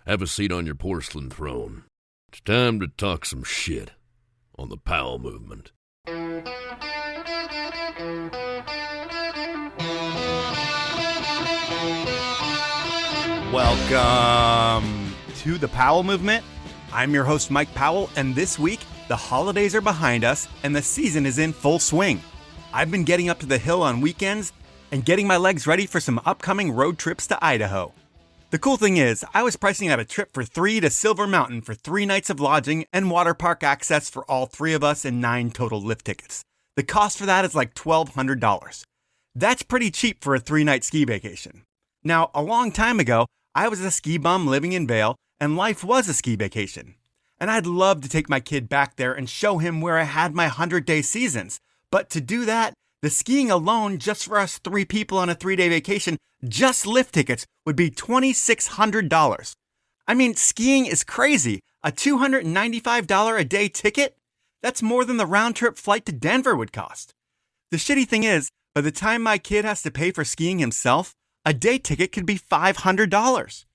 Have a seat on your porcelain throne. It's time to talk some shit on the Powell movement. Welcome to the Powell movement. I'm your host, Mike Powell, and this week, the holidays are behind us and the season is in full swing. I've been getting up to the hill on weekends and getting my legs ready for some upcoming road trips to Idaho. The cool thing is, I was pricing out a trip for 3 to Silver Mountain for 3 nights of lodging and water park access for all 3 of us and 9 total lift tickets. The cost for that is like $1,200. That's pretty cheap for a 3-night ski vacation. Now, a long time ago, I was a ski bum living in Vail, and life was a ski vacation. And I'd love to take my kid back there and show him where I had my 100-day seasons. But to do that, the skiing alone, just for us 3 people on a 3-day vacation, just lift tickets, would be $2,600. I mean, skiing is crazy. A $295 a day ticket? That's more than the round-trip flight to Denver would cost. The shitty thing is, by the time my kid has to pay for skiing himself, a day ticket could be $500.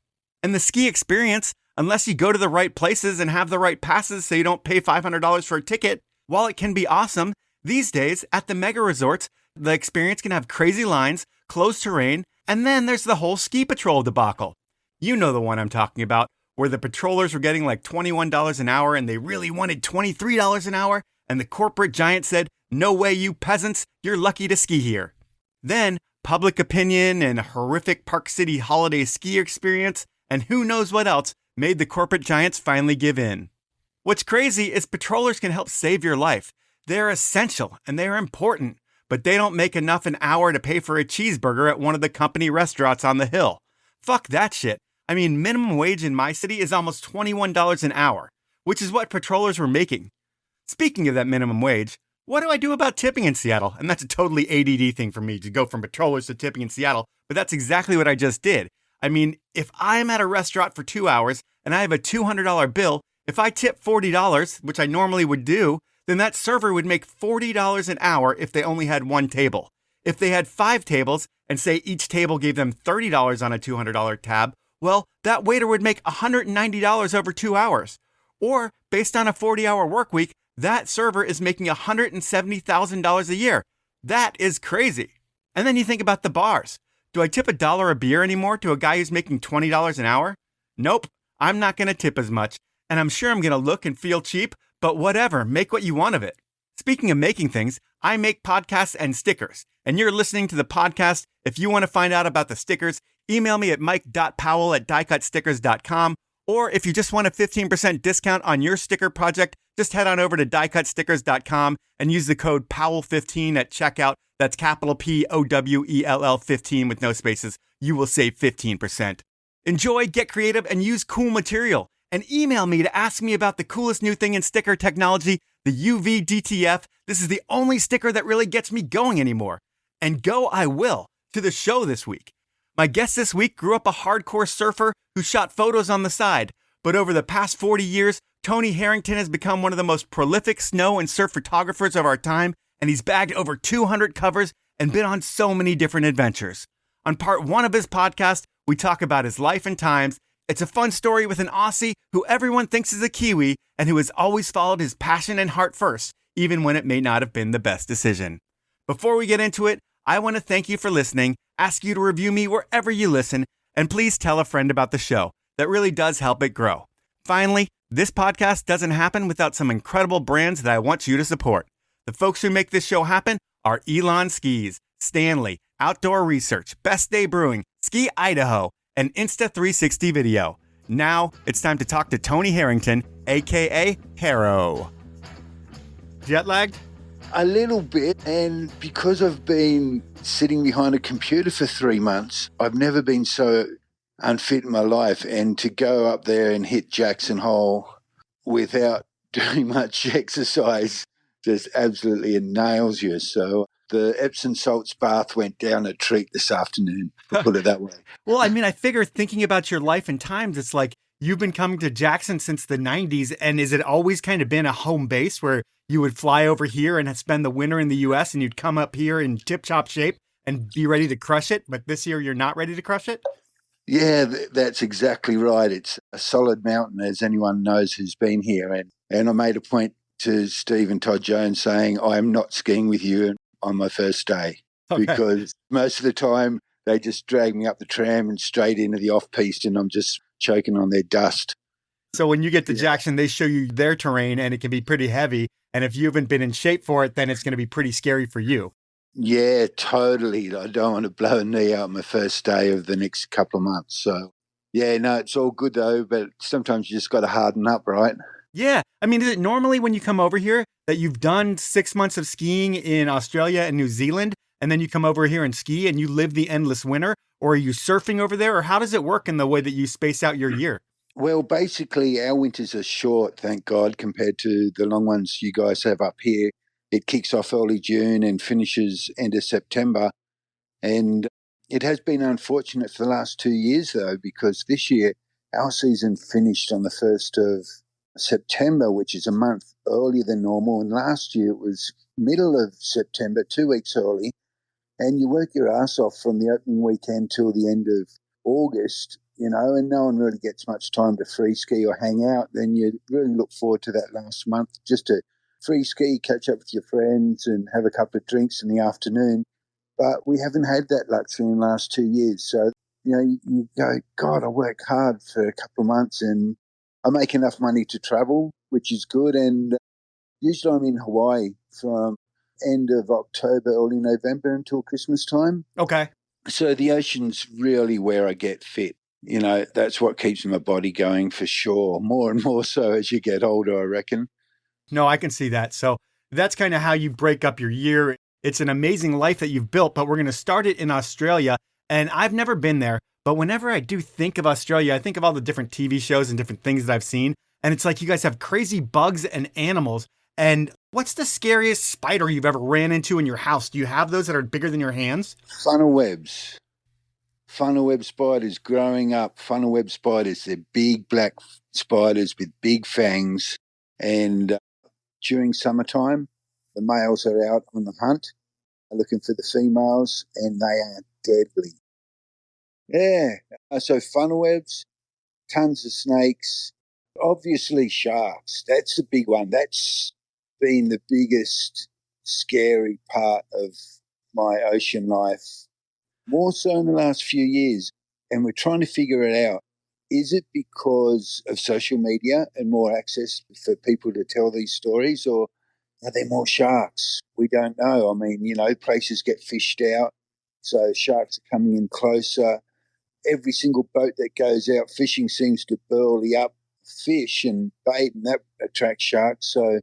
And the ski experience, unless you go to the right places and have the right passes so you don't pay $500 for a ticket, while it can be awesome, these days at the mega resorts, the experience can have crazy lines, closed terrain, and then there's the whole ski patrol debacle. You know the one I'm talking about, where the patrollers were getting like $21 an hour and they really wanted $23 an hour, and the corporate giant said, "No way, you peasants, you're lucky to ski here." Then, public opinion and horrific Park City holiday ski experience, and who knows what else, made the corporate giants finally give in. What's crazy is patrollers can help save your life. They're essential and they're important, but they don't make enough an hour to pay for a cheeseburger at one of the company restaurants on the hill. Fuck that shit. I mean, minimum wage in my city is almost $21 an hour, which is what patrollers were making. Speaking of that minimum wage, what do I do about tipping in Seattle? And that's a totally ADD thing for me to go from patrollers to tipping in Seattle, but that's exactly what I just did. I mean, if I'm at a restaurant for 2 hours and I have a $200 bill, if I tip $40, which I normally would do, then that server would make $40 an hour if they only had 1 table. If they had 5 tables and say each table gave them $30 on a $200 tab, well, that waiter would make $190 over 2 hours. Or, based on a 40-hour work week, that server is making $170,000 a year. That is crazy. And then you think about the bars. Do I tip $1 a beer anymore to a guy who's making $20 an hour? Nope, I'm not going to tip as much. And I'm sure I'm going to look and feel cheap, but whatever, make what you want of it. Speaking of making things, I make podcasts and stickers. And you're listening to the podcast. If you want to find out about the stickers, email me at mike.powell@diecutstickers.com. Or if you just want a 15% discount on your sticker project, just head on over to diecutstickers.com and use the code POWELL15 at checkout. That's capital POWELL 15 with no spaces. You will save 15%. Enjoy, get creative, and use cool material. And email me to ask me about the coolest new thing in sticker technology, the UV DTF. This is the only sticker that really gets me going anymore. And go I will to the show this week. My guest this week grew up a hardcore surfer who shot photos on the side. But over the past 40 years, Tony Harrington has become one of the most prolific snow and surf photographers of our time, and he's bagged over 200 covers and been on so many different adventures. On part 1 of his podcast, we talk about his life and times. It's a fun story with an Aussie who everyone thinks is a Kiwi and who has always followed his passion and heart first, even when it may not have been the best decision. Before we get into it, I want to thank you for listening, ask you to review me wherever you listen, and please tell a friend about the show. That really does help it grow. Finally, this podcast doesn't happen without some incredible brands that I want you to support. The folks who make this show happen are Elan Skis, Stanley, Outdoor Research, Best Day Brewing, Ski Idaho, and Insta360 Video. Now, it's time to talk to Tony Harrington, a.k.a. Harro. Jet lagged? A little bit, and because I've been sitting behind a computer for 3 months, I've never been so unfit in my life. And to go up there and hit Jackson Hole without doing much exercise just absolutely nails you. So the Epsom salts bath went down a treat this afternoon, to put it that way. Well, I mean, I figure thinking about your life and times, it's like you've been coming to Jackson since the 90s. And is it always kind of been a home base where you would fly over here and spend the winter in the U.S. and you'd come up here in tip-top shape and be ready to crush it? But this year you're not ready to crush it? Yeah, that's exactly right. It's a solid mountain, as anyone knows who's been here. And I made a point to Steve and Todd Jones saying, I am not skiing with you on my first day, Okay. because most of the time they just drag me up the tram and straight into the off-piste, and I'm just choking on their dust. So when you get to Yeah. Jackson, they show you their terrain and it can be pretty heavy. And if you haven't been in shape for it, then it's going to be pretty scary for you. Yeah, totally. I don't want to blow a knee out my first day of the next couple of months. So, yeah, no, it's all good though, but sometimes you just got to harden up, right? Yeah. I mean, is it normally when you come over here that you've done 6 months of skiing in Australia and New Zealand, and then you come over here and ski and you live the endless winter? Or are you surfing over there? Or how does it work in the way that you space out your year? Well, basically, our winters are short, thank God, compared to the long ones you guys have up here. It kicks off early June and finishes end of September. And it has been unfortunate for the last 2 years, though, because this year our season finished on the 1st of September, which is a month earlier than normal. And last year it was middle of September, 2 weeks early. And you work your ass off from the opening weekend till the end of August, and no one really gets much time to free ski or hang out. Then you really look forward to that last month just to free ski, catch up with your friends and have a couple of drinks in the afternoon. But we haven't had that luxury in the last 2 years. So, you go, God, I work hard for a couple of months and I make enough money to travel, which is good. And usually I'm in Hawaii from end of October, early November until Christmas time. Okay. So the ocean's really where I get fit. That's what keeps my body going for sure. More and more so as you get older, I reckon. No, I can see that. So that's kind of how you break up your year. It's an amazing life that you've built, but we're going to start it in Australia. And I've never been there, but whenever I do think of Australia, I think of all the different TV shows and different things that I've seen. And it's like you guys have crazy bugs and animals. And what's the scariest spider you've ever ran into in your house? Do you have those that are bigger than your hands? Funnel webs. Funnel web spiders growing up. Funnel web spiders, they're big black spiders with big fangs. And during summertime, the males are out on the hunt, looking for the females, and they are deadly. Yeah. So funnel webs, tons of snakes, obviously sharks. That's the big one. That's been the biggest scary part of my ocean life, more so in the last few years. And we're trying to figure it out. Is it because of social media and more access for people to tell these stories, or are there more sharks? We don't know. I mean, places get fished out, so sharks are coming in closer. Every single boat that goes out fishing seems to burley up fish and bait, and that attracts sharks. So,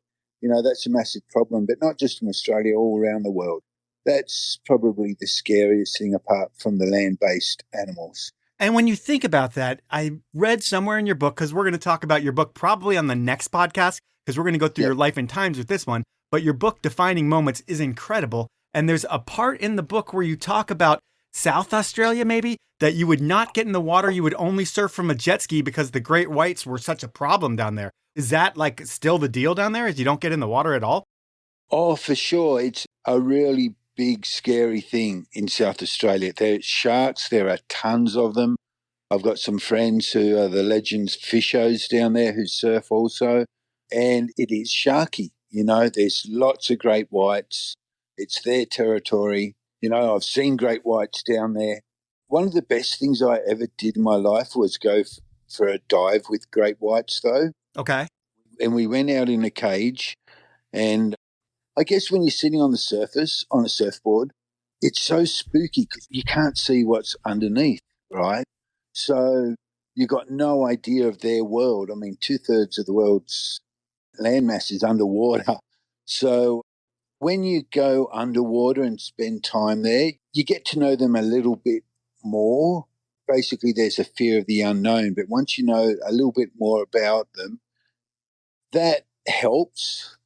that's a massive problem, but not just in Australia, all around the world. That's probably the scariest thing apart from the land-based animals. And when you think about that, I read somewhere in your book, because we're going to talk about your book probably on the next podcast, because we're going to go through your life and times with this one. But your book, Defining Moments, is incredible. And there's a part in the book where you talk about South Australia, maybe, that you would not get in the water. You would only surf from a jet ski because the great whites were such a problem down there. Is that still the deal down there? Is you don't get in the water at all? Oh, for sure. It's a really big, scary thing in South Australia. There's sharks. There are tons of them. I've got some friends who are the legends fishers down there who surf also. And it is sharky. There's lots of great whites. It's their territory. I've seen great whites down there. One of the best things I ever did in my life was go for a dive with great whites, though. Okay. And we went out in a cage. And I guess when you're sitting on the surface on a surfboard, it's so spooky because you can't see what's underneath, right? So you got no idea of their world. I mean, 2/3 of the world's landmass is underwater. So when you go underwater and spend time there, you get to know them a little bit more. Basically, there's a fear of the unknown. But once you know a little bit more about them, that helps,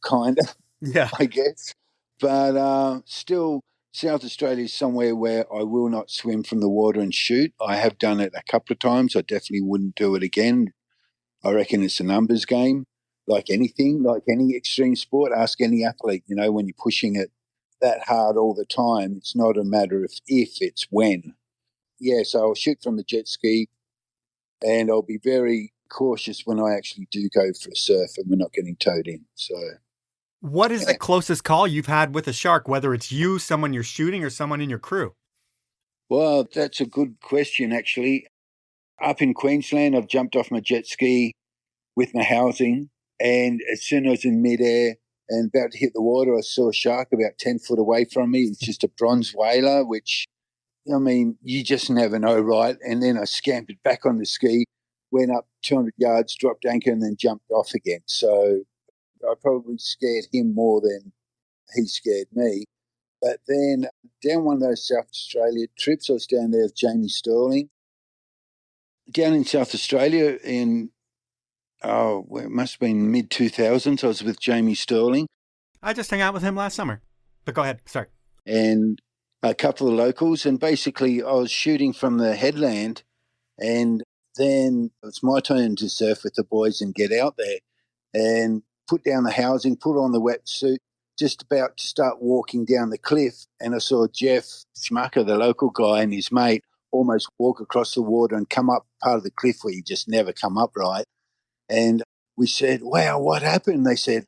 kind of, Yeah. I guess. But still, South Australia is somewhere where I will not swim from the water and shoot. I have done it a couple of times. I definitely wouldn't do it again. I reckon it's a numbers game, like anything, like any extreme sport. Ask any athlete, when you're pushing it that hard all the time, it's not a matter of if, it's when. so I'll shoot from the jet ski, and I'll be very cautious when I actually do go for a surf and we're not getting towed in. So, what is the closest call you've had with a shark, whether it's you, someone you're shooting, or someone in your crew? Well, that's a good question, actually. Up in Queensland, I've jumped off my jet ski with my housing, and as soon as I was in midair and about to hit the water, I saw a shark about 10 foot away from me. It's just a bronze whaler, which, I mean, you just never know, right? And then I scampered back on the ski, went up 200 yards, dropped anchor, and then jumped off again. So I probably scared him more than he scared me. But then down one of those South Australia trips, I was down there with Jamie Sterling. Down in South Australia it must have been mid-2000s, I was with Jamie Sterling. I just hung out with him last summer. But go ahead, sorry. And a couple of locals, and basically I was shooting from the headland, and then it's my turn to surf with the boys and get out there and put down the housing, put on the wetsuit, just about to start walking down the cliff, and I saw Jeff Schmucker, the local guy, and his mate almost walk across the water and come up part of the cliff where you just never come up, right? And we said, wow, what happened? They said,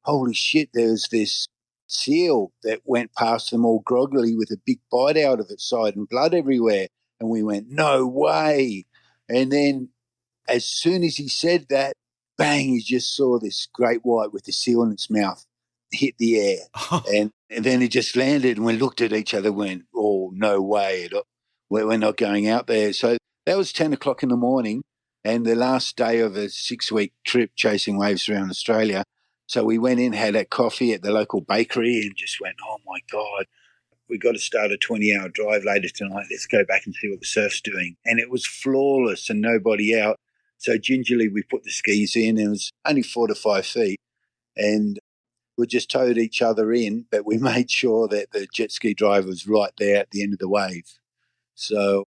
holy shit, there's this seal that went past them all groggily with a big bite out of its side and blood everywhere. And we went, no way. And then as soon as he said that, bang, you just saw this great white with the seal in its mouth hit the air. And then it just landed, and we looked at each other and went, oh, no way. We're not going out there. So that was 10 o'clock in the morning, and the last day of a 6-week trip chasing waves around Australia. So we went in, had a coffee at the local bakery, and just went, oh, my God, we've got to start a 20-hour drive later tonight. Let's go back and see what the surf's doing. And it was flawless and nobody out. So gingerly we put the skis in, and it was only 4 to 5 feet. And we just towed each other in, but we made sure that the jet ski driver was right there at the end of the wave. So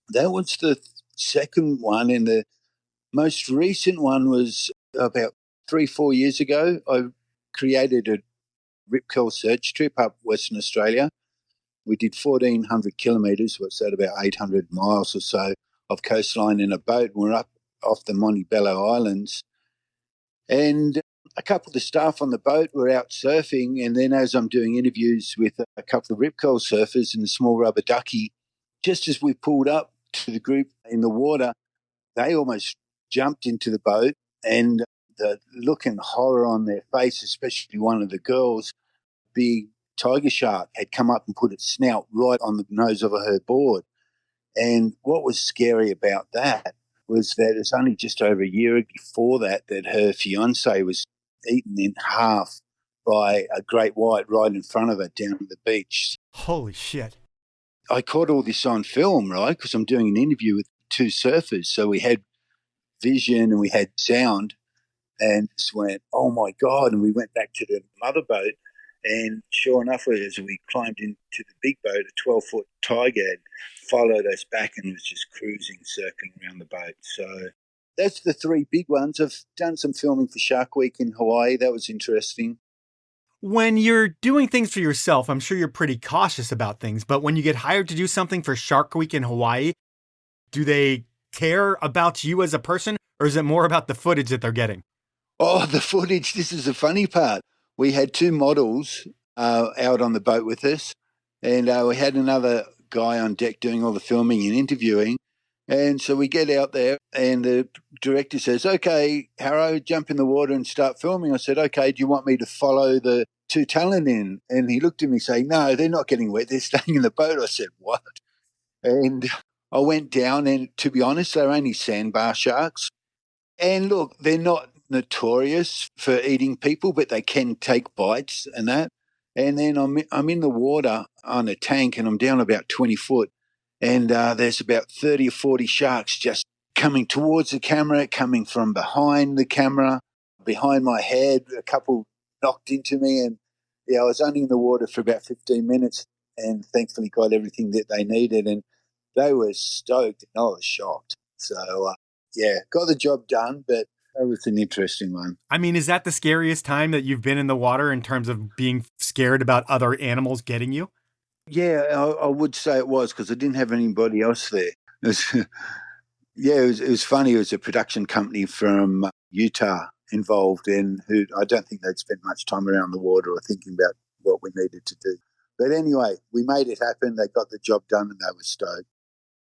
that was the second one. And the most recent one was about 3-4 years ago. I created a rip curl search trip up Western Australia. We did 1,400 kilometres, what's that, about 800 miles or so of coastline in a boat. We're up off the Montebello Islands. And a couple of the staff on the boat were out surfing, and then as I'm doing interviews with a couple of rip curl surfers and a small rubber ducky, just as we pulled up to the group in the water, they almost jumped into the boat, and the look and horror on their face, especially one of the girls, big tiger shark had come up and put its snout right on the nose of her board. And what was scary about that was that it's only just over a year before that her fiancé was eaten in half by a great white right in front of her down at the beach. Holy shit. I caught all this on film, right, because I'm doing an interview with 2 surfers. So we had vision and we had sound, and just went, oh, my God. And we went back to the mother boat, and sure enough, as we climbed into the big boat, a 12-foot tiger had followed us back and was just cruising, circling around the boat. So that's the 3 big ones. I've done some filming for Shark Week in Hawaii. That was interesting. When you're doing things for yourself, I'm sure you're pretty cautious about things, but when you get hired to do something for Shark Week in Hawaii, do they care about you as a person, or is it more about the footage that they're getting? Oh, the footage. This is the funny part. We had 2 models out on the boat with us, and we had another guy on deck doing all the filming and interviewing. And so we get out there, and the director says, okay, Harro, jump in the water and start filming. I said, okay, do you want me to follow the 2 talent in? And he looked at me saying, no, they're not getting wet. They're staying in the boat. I said, what? And I went down, and to be honest, they're only sandbar sharks. And look, they're not notorious for eating people, but they can take bites and that. And then I'm in the water on a tank, and I'm down about 20 foot. And there's about 30 or 40 sharks just coming towards the camera, coming from behind the camera, behind my head. A couple knocked into me, and I was only in the water for about 15 minutes, and thankfully got everything that they needed. And they were stoked, and I was shocked. So, got the job done, but that was an interesting one. I mean, is that the scariest time that you've been in the water in terms of being scared about other animals getting you? Yeah, I would say it was because I didn't have anybody else there. It was, it was funny. It was a production company from Utah involved in who I don't think they'd spent much time around the water or thinking about what we needed to do. But anyway, we made it happen. They got the job done and they were stoked.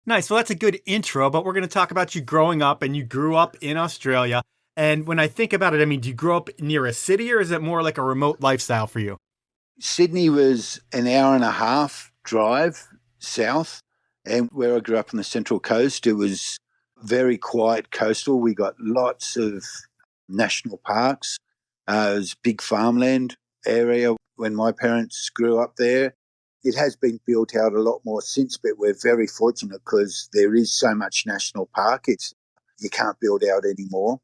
Nice. Well, that's a good intro, but we're going to talk about you growing up, and you grew up in Australia. And when I think about it, I mean, do you grow up near a city, or is it more like a remote lifestyle for you? Sydney was an hour and a half drive south. And where I grew up on the Central Coast, it was very quiet coastal. We got lots of national parks. It was big farmland area when my parents grew up there. It has been built out a lot more since, but we're very fortunate because there is so much national park. You can't build out anymore.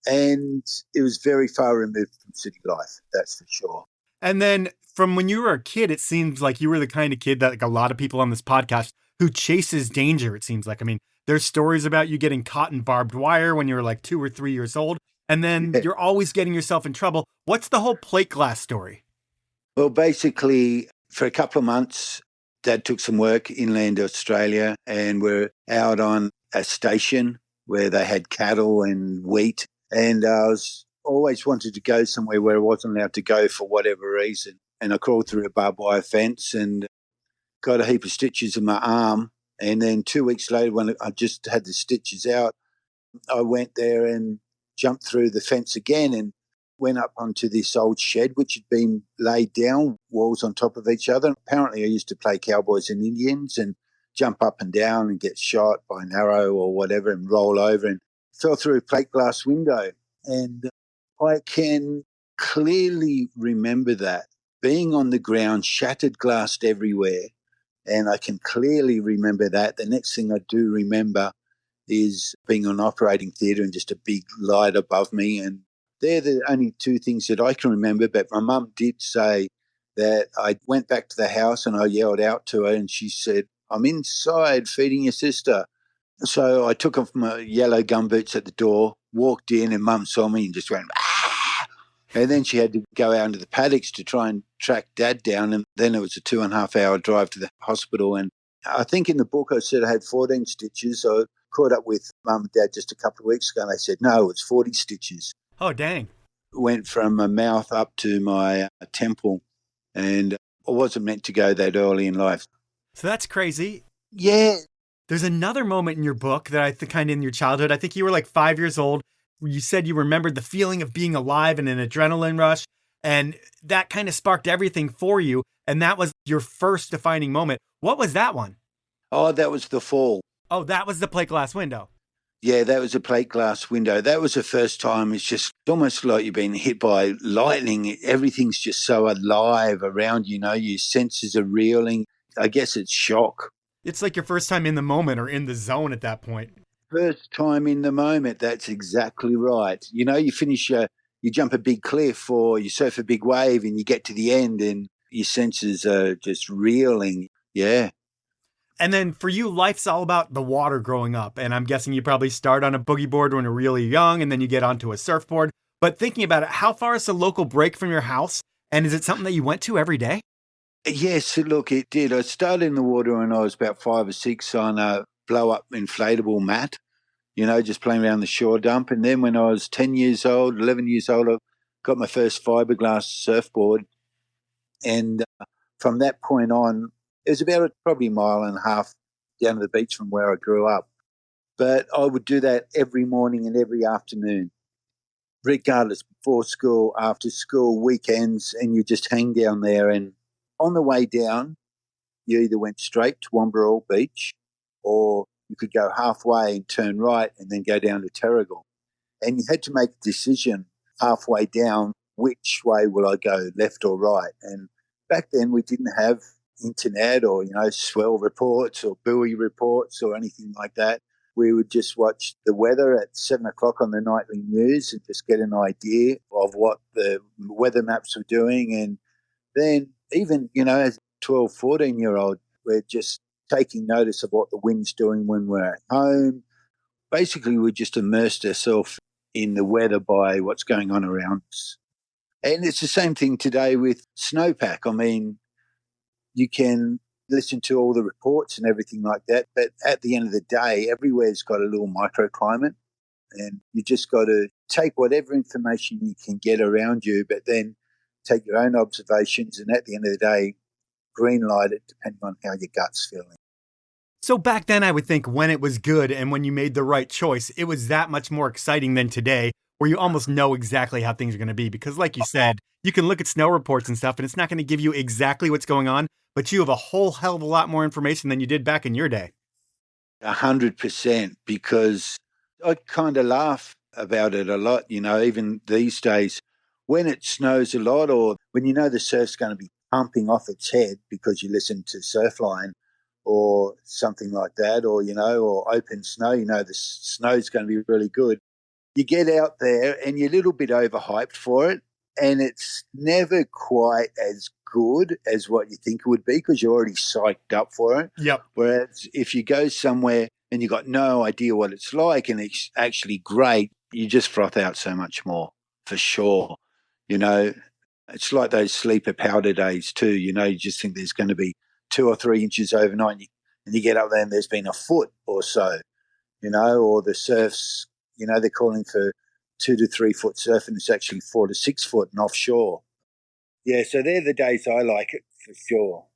And it was very far removed from city life, that's for sure. And then from when you were a kid, it seems like you were the kind of kid that, like a lot of people on this podcast, who chases danger, it seems like. I mean, there's stories about you getting caught in barbed wire when you were like 2 or 3 years old, and then you're always getting yourself in trouble. What's the whole plate glass story? Well, basically, for a couple of months, Dad took some work inland Australia, and we're out on a station where they had cattle and wheat. And I was always wanted to go somewhere where I wasn't allowed to go for whatever reason. And I crawled through a barbed wire fence and got a heap of stitches in my arm. And then 2 weeks later, when I just had the stitches out, I went there and jumped through the fence again and went up onto this old shed, which had been laid down, walls on top of each other. Apparently, I used to play cowboys and Indians and jump up and down and get shot by an arrow or whatever and roll over, and fell through a plate glass window. And I can clearly remember that, being on the ground, shattered glass everywhere. And I can clearly remember that. The next thing I do remember is being on operating theatre and just a big light above me. And they're the only two things that I can remember. But my mum did say that I went back to the house and I yelled out to her and she said, "I'm inside feeding your sister." So I took off my yellow gumboots at the door, walked in, and Mum saw me and just went, "Ah!" And then she had to go out into the paddocks to try and track Dad down. And then it was a 2.5 hour drive to the hospital. And I think in the book I said I had 14 stitches. So I caught up with Mum and Dad just a couple of weeks ago and they said, no, it's 40 stitches. Oh, dang. Went from my mouth up to my temple. And I wasn't meant to go that early in life. So that's crazy. Yeah. There's another moment in your book that I think kind of in your childhood, I think you were like 5 years old, where you said you remembered the feeling of being alive and an adrenaline rush. And that kind of sparked everything for you. And that was your first defining moment. What was that one? Oh, that was the fall. Oh, that was the plate glass window. Yeah, that was a plate glass window. That was the first time. It's just almost like you've been hit by lightning. Everything's just so alive around you, your senses are reeling. I guess it's shock. It's like your first time in the moment or in the zone at that point. First time in the moment, that's exactly right. You finish, you jump a big cliff or you surf a big wave and you get to the end and your senses are just reeling. Yeah. And then for you, life's all about the water growing up. And I'm guessing you probably start on a boogie board when you're really young and then you get onto a surfboard. But thinking about it, how far is the local break from your house? And is it something that you went to every day? Yes, look, it did. I started in the water when I was about 5 or 6 on a blow-up inflatable mat, just playing around the shore dump. And then when I was 10 years old, 11 years old, I got my first fiberglass surfboard. And from that point on, it was about probably a mile and a half down to the beach from where I grew up. But I would do that every morning and every afternoon, regardless, before school, after school, weekends, and you just hang down there. And on the way down, you either went straight to Wamberal Beach or you could go halfway and turn right and then go down to Terrigal. And you had to make a decision halfway down, which way will I go, left or right? And back then we didn't have internet or, swell reports or buoy reports or anything like that. We would just watch the weather at 7 o'clock on the nightly news and just get an idea of what the weather maps were doing. And then even, as a 12, 14-year-old, we're just taking notice of what the wind's doing when we're at home. Basically, we just immersed ourselves in the weather by what's going on around us. And it's the same thing today with snowpack. I mean, you can listen to all the reports and everything like that. But at the end of the day, everywhere's got a little microclimate, and you just got to take whatever information you can get around you, but then take your own observations, and at the end of the day, green light it depending on how your gut's feeling. So back then, I would think when it was good and when you made the right choice, it was that much more exciting than today, where you almost know exactly how things are going to be. Because like you said, you can look at snow reports and stuff, and it's not going to give you exactly what's going on, but you have a whole hell of a lot more information than you did back in your day. 100%, because I kind of laugh about it a lot, even these days. When it snows a lot, or when the surf's going to be pumping off its head because you listen to Surfline or something like that, or open snow, the snow's going to be really good. You get out there and you're a little bit overhyped for it, and it's never quite as good as what you think it would be because you're already psyched up for it. Yep. Whereas if you go somewhere and you've got no idea what it's like and it's actually great, you just froth out so much more, for sure. It's like those sleeper powder days too. You just think there's going to be 2 or 3 inches overnight, and you get up there and there's been a foot or so, or the surf's, they're calling for 2 to 3 foot surf, and it's actually 4 to 6 foot and offshore. Yeah, so they're the days I like it, for sure.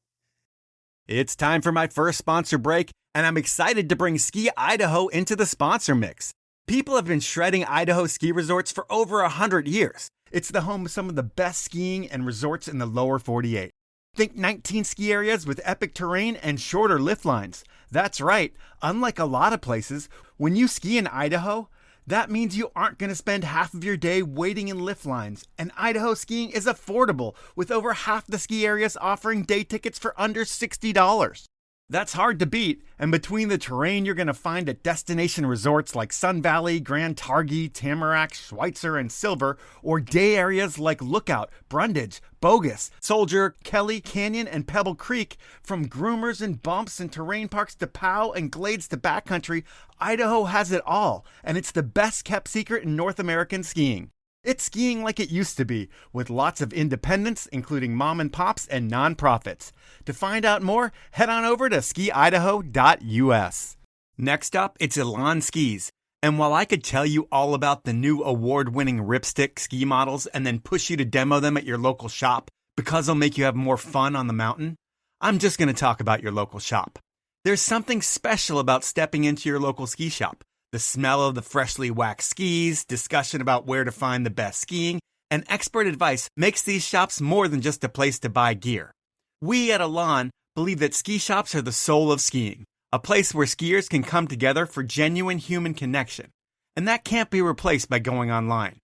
It's time for my first sponsor break, and I'm excited to bring Ski Idaho into the sponsor mix. People have been shredding Idaho ski resorts for over 100 years. It's the home of some of the best skiing and resorts in the lower 48. Think 19 ski areas with epic terrain and shorter lift lines. That's right, unlike a lot of places, when you ski in Idaho, that means you aren't going to spend half of your day waiting in lift lines. And Idaho skiing is affordable, with over half the ski areas offering day tickets for under $60. That's hard to beat, and between the terrain you're going to find at destination resorts like Sun Valley, Grand Targhee, Tamarack, Schweitzer, and Silver, or day areas like Lookout, Brundage, Bogus, Soldier, Kelly, Canyon, and Pebble Creek, from groomers and bumps and terrain parks to POW and glades to backcountry, Idaho has it all, and it's the best kept secret in North American skiing. It's skiing like it used to be, with lots of independents, including mom and pops and nonprofits. To find out more, head on over to skiidaho.us. Next up, it's Elan Skis. And while I could tell you all about the new award-winning Ripstick ski models and then push you to demo them at your local shop because they'll make you have more fun on the mountain, I'm just going to talk about your local shop. There's something special about stepping into your local ski shop. The smell of the freshly waxed skis, discussion about where to find the best skiing, and expert advice makes these shops more than just a place to buy gear. We at Elan believe that ski shops are the soul of skiing, a place where skiers can come together for genuine human connection. And that can't be replaced by going online.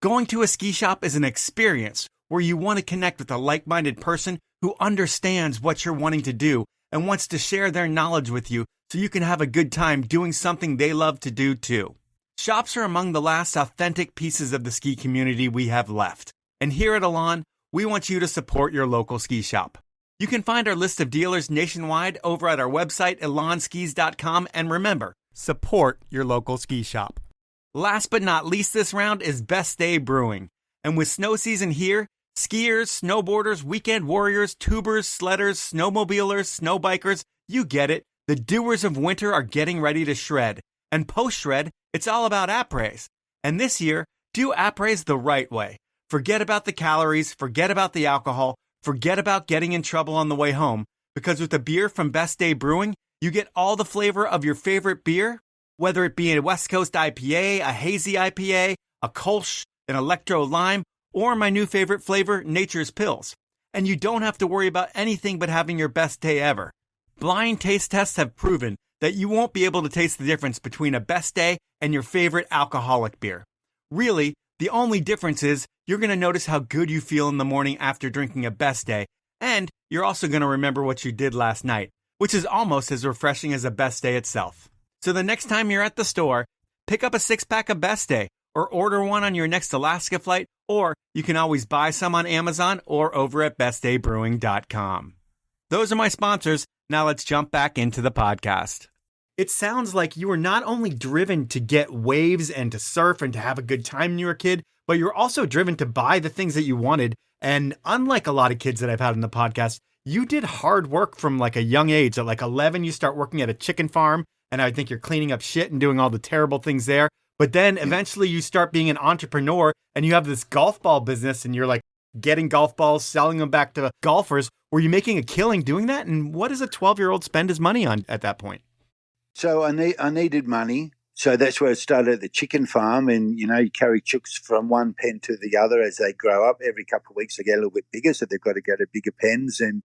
Going to a ski shop is an experience where you want to connect with a like-minded person who understands what you're wanting to do and wants to share their knowledge with you so you can have a good time doing something they love to do too. Shops are among the last authentic pieces of the ski community we have left. And here at Elan, we want you to support your local ski shop. You can find our list of dealers nationwide over at our website, elanskis.com, and remember, support your local ski shop. Last but not least this round is Best Day Brewing. And with snow season here, skiers, snowboarders, weekend warriors, tubers, sledders, snowmobilers, snowbikers, you get it. The doers of winter are getting ready to shred. And post-shred, it's all about après. And this year, do après the right way. Forget about the calories, forget about the alcohol, forget about getting in trouble on the way home. Because with a beer from Best Day Brewing, you get all the flavor of your favorite beer, whether it be a West Coast IPA, a hazy IPA, a Kolsch, an Electro Lime, or my new favorite flavor, Nature's Pills. And you don't have to worry about anything but having your best day ever. Blind taste tests have proven that you won't be able to taste the difference between a Best Day and your favorite alcoholic beer. Really, the only difference is you're going to notice how good you feel in the morning after drinking a Best Day, and you're also going to remember what you did last night, which is almost as refreshing as a Best Day itself. So the next time you're at the store, pick up a 6-pack of Best Day, or order one on your next Alaska flight, or you can always buy some on Amazon or over at bestdaybrewing.com. Those are my sponsors. Now let's jump back into the podcast. It sounds like you were not only driven to get waves and to surf and to have a good time when you were a kid, but you're also driven to buy the things that you wanted. And unlike a lot of kids that I've had on the podcast, you did hard work from like a young age. At like 11, you start working at a chicken farm, and I think you're cleaning up shit and doing all the terrible things there. But then eventually you start being an entrepreneur and you have this golf ball business and you're like getting golf balls, selling them back to golfers. Were you making a killing doing that? And what does a 12-year-old spend his money on at that point? So I needed money. So that's where I started at the chicken farm. And, you carry chooks from one pen to the other as they grow up. Every couple of weeks they get a little bit bigger, so they've got to go to bigger pens. And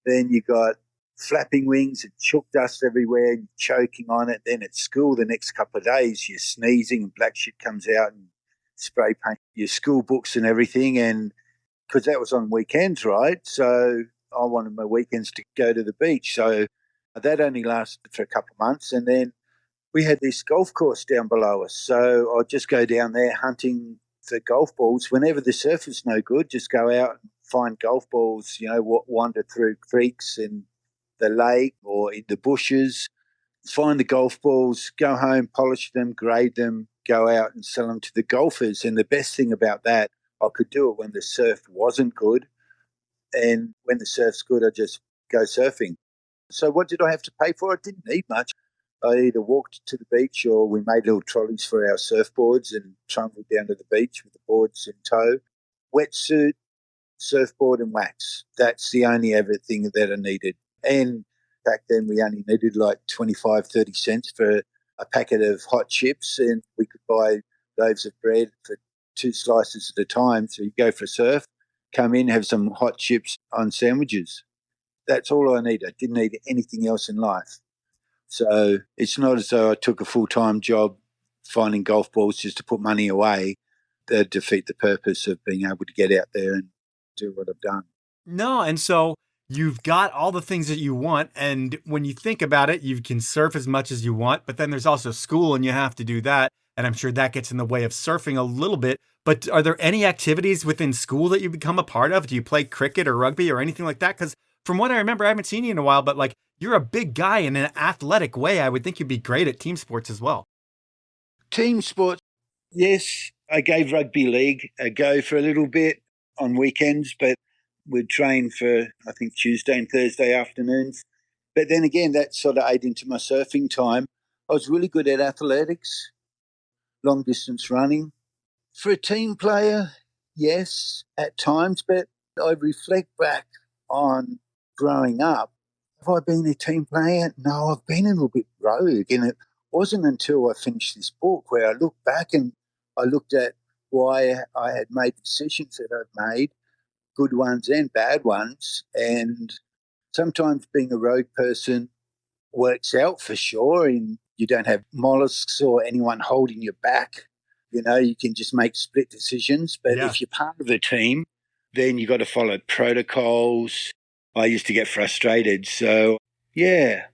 then you got flapping wings and chook dust everywhere and choking on it. Then at school the next couple of days you're sneezing and black shit comes out and spray paint your school books and everything. And because that was on weekends, right? So I wanted my weekends to go to the beach. So that only lasted for a couple of months. And then we had this golf course down below us. So I'd just go down there hunting for golf balls. Whenever the surf was no good, just go out and find golf balls, wander through creeks in the lake or in the bushes, find the golf balls, go home, polish them, grade them, go out and sell them to the golfers. And the best thing about that, I could do it when the surf wasn't good. And when the surf's good, I just go surfing. So what did I have to pay for? I didn't need much. I either walked to the beach or we made little trolleys for our surfboards and trundled down to the beach with the boards in tow. Wetsuit, surfboard and wax. That's the only everything that I needed. And back then we only needed like 25, 30 cents for a packet of hot chips, and we could buy loaves of bread for 2 slices at a time. So you go for a surf, come in, have some hot chips on sandwiches. That's all I need. I didn't need anything else in life. So it's not as though I took a full-time job finding golf balls just to put money away. That'd defeat the purpose of being able to get out there and do what I've done. No, and so you've got all the things that you want, and when you think about it, you can surf as much as you want, but then there's also school and you have to do that, and I'm sure that gets in the way of surfing a little bit. But are there any activities within school that you become a part of? Do you play cricket or rugby or anything like that? Because from what I remember, I haven't seen you in a while, but like you're a big guy in an athletic way. I would think you'd be great at team sports as well. Team sports, yes. I gave rugby league a go for a little bit on weekends, but we'd train for, I think, Tuesday and Thursday afternoons. But then again, that sort of ate into my surfing time. I was really good at athletics, long distance running. For a team player, yes, at times, but I reflect back on growing up. Have I been a team player? No, I've been a little bit rogue. And it wasn't until I finished this book where I looked back and I looked at why I had made decisions that I've made, good ones and bad ones. And sometimes being a rogue person works out for sure, and you don't have mollusks or anyone holding your back. You can just make split decisions. But if you're part of a team, then you got to follow protocols. I used to get frustrated. So, yeah.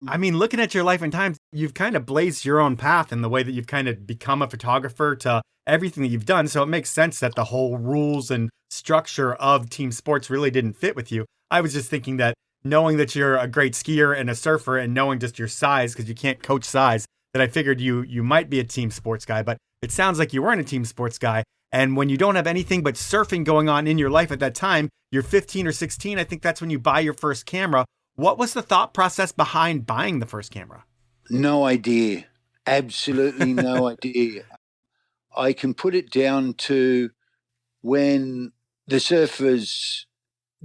I mean, looking at your life and times, you've kind of blazed your own path in the way that you've kind of become a photographer to everything that you've done. So it makes sense that the whole rules and structure of team sports really didn't fit with you. I was just thinking that knowing that you're a great skier and a surfer and knowing just your size, because you can't coach size, that I figured you might be a team sports guy. But it sounds like you weren't a team sports guy. And when you don't have anything but surfing going on in your life at that time, you're 15 or 16, I think that's when you buy your first camera. What was the thought process behind buying the first camera? No idea. Absolutely no idea. I can put it down to when the surf was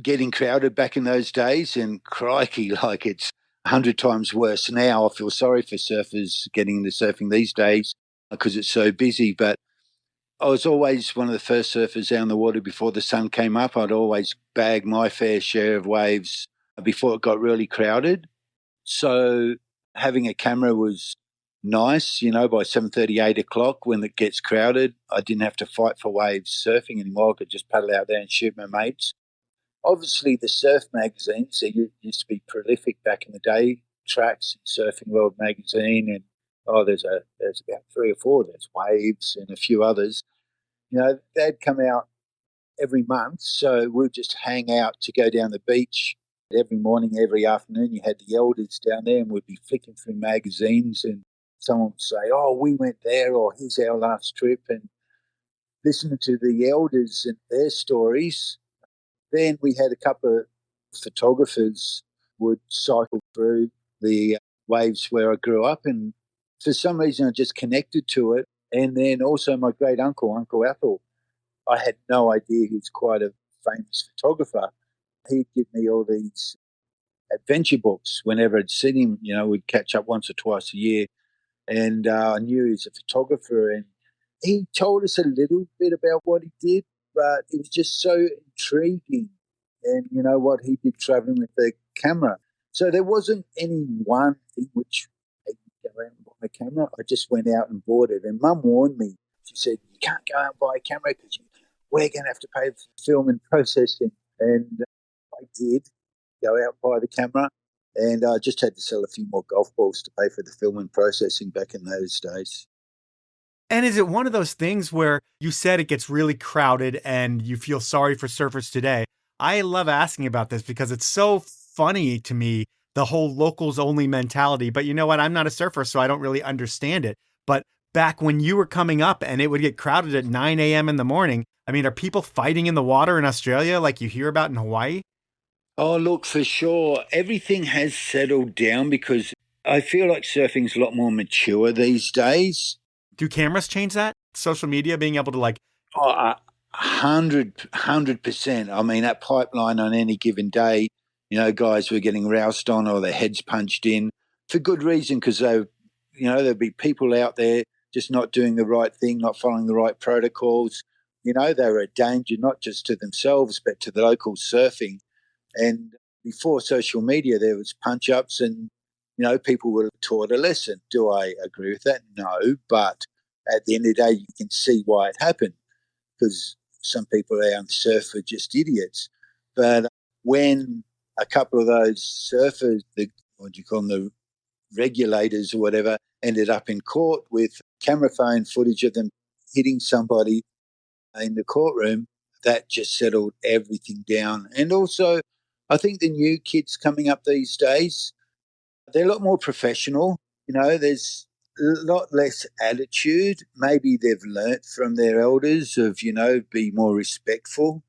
getting crowded back in those days, and crikey, like it's 100 times worse now. I feel sorry for surfers getting into surfing these days because it's so busy, but I was always one of the first surfers out on the water before the sun came up. I'd always bag my fair share of waves before it got really crowded. So having a camera was nice, by 7:30, 8 o'clock when it gets crowded. I didn't have to fight for waves surfing anymore. I could just paddle out there and shoot my mates. Obviously, the surf magazines, they used to be prolific back in the day, Tracks and Surfing World magazine, and there's about 3 or 4. There's Waves and a few others. They'd come out every month, so we'd just hang out to go down the beach. Every morning, every afternoon, you had the elders down there, and we'd be flicking through magazines, and someone would say, we went there, or here's our last trip, and listening to the elders and their stories. Then we had a couple of photographers would cycle through the waves where I grew up, and for some reason I just connected to it. And then also my great uncle, Uncle Ethel, I had no idea he was quite a famous photographer. He'd give me all these adventure books whenever I'd seen him. We'd catch up once or twice a year, and I knew he was a photographer. And he told us a little bit about what he did, but it was just so intriguing. And what he did traveling with the camera. So there wasn't any one thing which made me go out and buy a camera. I just went out and bought it. And Mum warned me. She said, "You can't go out and buy a camera because we're going to have to pay for film and processing." And I did go out and buy the camera. And I just had to sell a few more golf balls to pay for the film and processing back in those days. And is it one of those things where you said it gets really crowded and you feel sorry for surfers today? I love asking about this because it's so funny to me, the whole locals only mentality. But you know what? I'm not a surfer, so I don't really understand it. But back when you were coming up and it would get crowded at 9 a.m. in the morning, I mean, are people fighting in the water in Australia like you hear about in Hawaii? Oh, look, for sure. Everything has settled down because I feel like surfing's a lot more mature these days. Do cameras change that? Social media being able to Oh, 100%. I mean, that pipeline on any given day, guys were getting roused on or their heads punched in for good reason because there'd be people out there just not doing the right thing, not following the right protocols. They were a danger not just to themselves but to the local surfing. And before social media, there was punch-ups and, people were taught a lesson. Do I agree with that? No, but at the end of the day, you can see why it happened because some people out the surf are just idiots. But when a couple of those surfers, what do you call them, the regulators or whatever, ended up in court with camera phone footage of them hitting somebody in the courtroom, that just settled everything down. And also, I think the new kids coming up these days, they're a lot more professional. There's a lot less attitude. Maybe they've learnt from their elders of, be more respectful.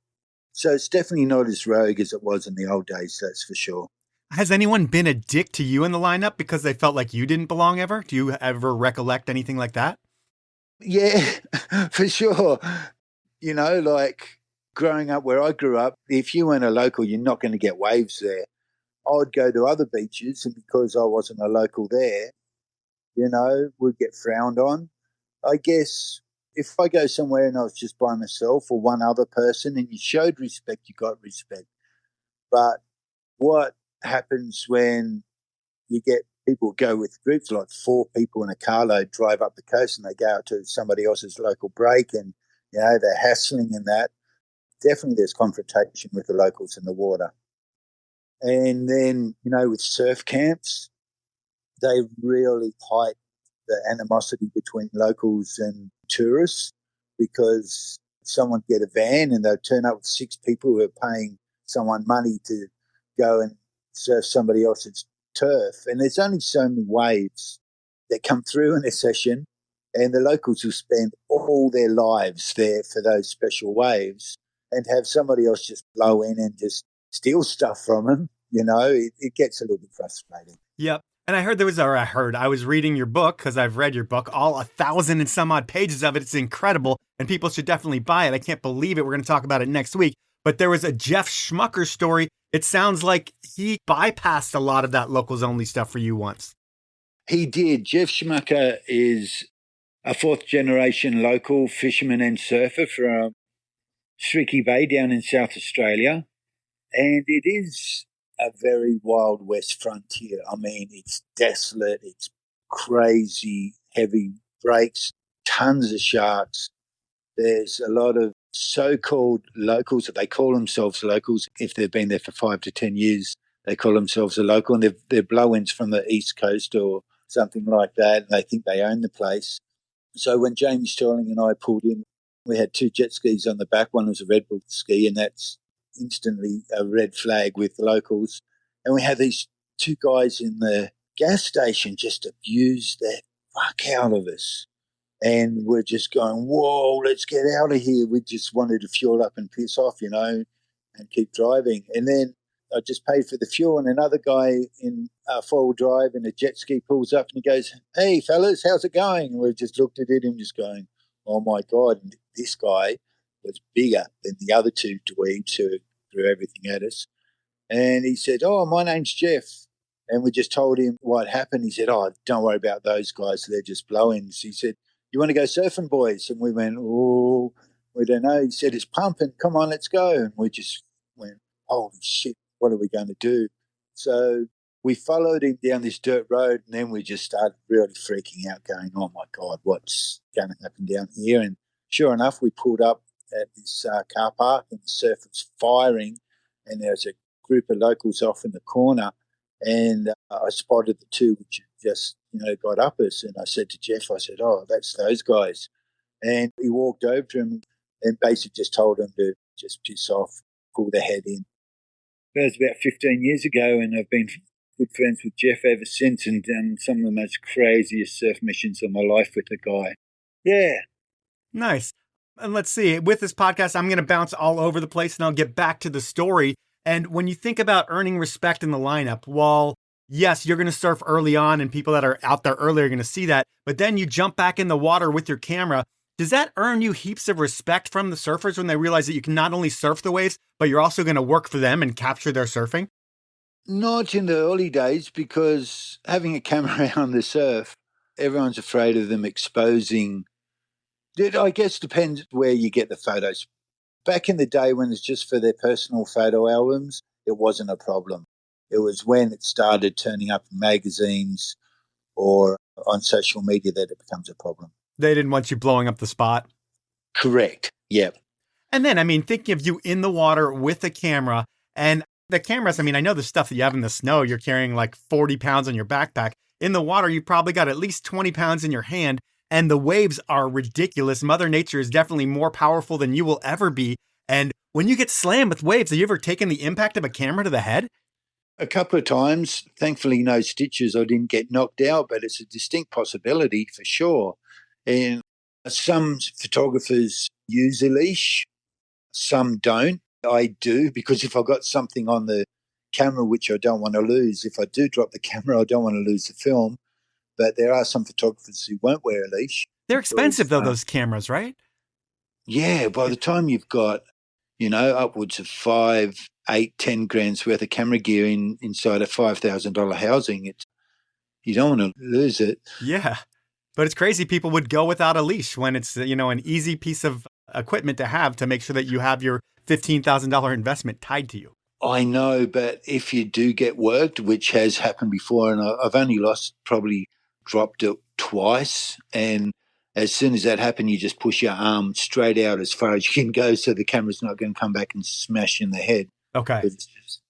So it's definitely not as rogue as it was in the old days, that's for sure. Has anyone been a dick to you in the lineup because they felt like you didn't belong ever? Do you ever recollect anything like that? Yeah, for sure. Like growing up where I grew up, if you weren't a local, you're not going to get waves there. I would go to other beaches, and because I wasn't a local there, would get frowned on. I guess if I go somewhere and I was just by myself or one other person and you showed respect, you got respect. But what happens when you get people go with groups, like 4 people in a carload, drive up the coast and they go out to somebody else's local break and, they're hassling and that. Definitely there's confrontation with the locals in the water. And then, with surf camps, they really heighten the animosity between locals and tourists because someone get a van and they'll turn up with 6 people who are paying someone money to go and surf somebody else's turf. And there's only so many waves that come through in a session, and the locals will spend all their lives there for those special waves and have somebody else just blow in and just steal stuff from them. It gets a little bit frustrating. Yep. And I was reading your book because I've read your book, all 1,000 and some odd pages of it. It's incredible and people should definitely buy it. I can't believe it. We're going to talk about it next week. But there was a Jeff Schmucker story. It sounds like he bypassed a lot of that locals only stuff for you once. He did. Jeff Schmucker is a 4th generation local fisherman and surfer from Shriki Bay down in South Australia. And it is a very Wild West frontier. I mean, it's desolate, it's crazy, heavy breaks, tons of sharks. There's a lot of so-called locals that they call themselves locals. If they've been there for 5 to 10 years, they call themselves a local, and they're blow-ins from the East Coast or something like that, and they think they own the place. So when James Sterling and I pulled in, we had 2 jet skis on the back. One was a Red Bull ski, and that's instantly a red flag with the locals. And we had these 2 guys in the gas station just abuse the fuck out of us. And we're just going, whoa, let's get out of here. We just wanted to fuel up and piss off, and keep driving. And then I just paid for the fuel, and another guy in four-wheel drive in a jet ski pulls up and he goes, "Hey, fellas, how's it going?" And we just looked at him just going, "Oh, my God." And this guy was bigger than the other two dweebs who threw everything at us. And he said, "Oh, my name's Jeff." And we just told him what happened. He said, "Oh, don't worry about those guys. They're just blow-ins." He said, "You want to go surfing, boys?" And we went, "Oh, we don't know." He said, "It's pumping. Come on, let's go." And we just went, "Holy shit, what are we going to do?" So we followed him down this dirt road, and then we just started really freaking out, going, "Oh, my God, what's going to happen down here?" And sure enough, we pulled up at this car park, and the surf was firing, and there was a group of locals off in the corner, and I spotted the two which had just, got up us, and I said to Jeff, I said, "Oh, that's those guys." And he walked over to him and basically just told him to just piss off, pull the head in. That was about 15 years ago, and I've been good friends with Jeff ever since and done some of the most craziest surf missions of my life with the guy. Yeah. Nice. And let's see, with this podcast, I'm going to bounce all over the place and I'll get back to the story. And when you think about earning respect in the lineup, well, yes, you're going to surf early on and people that are out there early are going to see that. But then you jump back in the water with your camera. Does that earn you heaps of respect from the surfers when they realize that you can not only surf the waves, but you're also going to work for them and capture their surfing? Not in the early days, because having a camera on the surf, everyone's afraid of them exposing. It, I guess, depends where you get the photos. Back in the day when it's just for their personal photo albums, it wasn't a problem. It was when it started turning up in magazines or on social media that it becomes a problem. They didn't want you blowing up the spot. Correct. Yep. And then, thinking of you in the water with a camera, and the cameras, I know the stuff that you have in the snow, you're carrying like 40 pounds on your backpack. In the water, you probably got at least 20 pounds in your hand, and the waves are ridiculous. Mother Nature is definitely more powerful than you will ever be. And when you get slammed with waves, have you ever taken the impact of a camera to the head? A couple of times. Thankfully, no stitches. I didn't get knocked out, but it's a distinct possibility for sure. And some photographers use a leash, some don't. I do, because if I've got something on the camera which I don't want to lose, if I do drop the camera, I don't want to lose the film. But there are some photographers who won't wear a leash. They're expensive, though, those cameras, right? Yeah, by the time you've got, upwards of 5, 8, 10 grand's worth of camera gear inside a $5,000 housing, you don't want to lose it. Yeah. But it's crazy people would go without a leash when it's, an easy piece of equipment to have to make sure that you have your $15,000 investment tied to you. I know, but if you do get worked, which has happened before, and I've only dropped it twice, and as soon as that happened, you just push your arm straight out as far as you can go so the camera's not going to come back and smash in the head. Okay.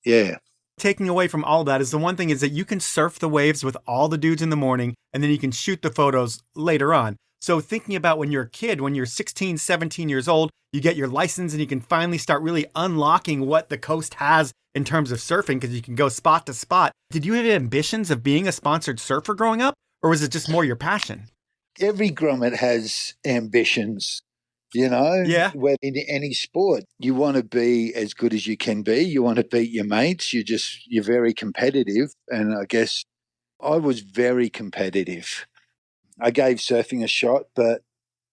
Yeah. Taking away from all that is the one thing is that you can surf the waves with all the dudes in the morning, and then you can shoot the photos later on. So thinking about when you're a kid, when you're 16, 17 years old, you get your license and you can finally start really unlocking what the coast has in terms of surfing because you can go spot to spot. Did you have ambitions of being a sponsored surfer growing up, or was it just more your passion? Every grommet has ambitions, Yeah. Whether in any sport. You want to be as good as you can be. You want to beat your mates. You're very competitive. And I guess I was very competitive. I gave surfing a shot, but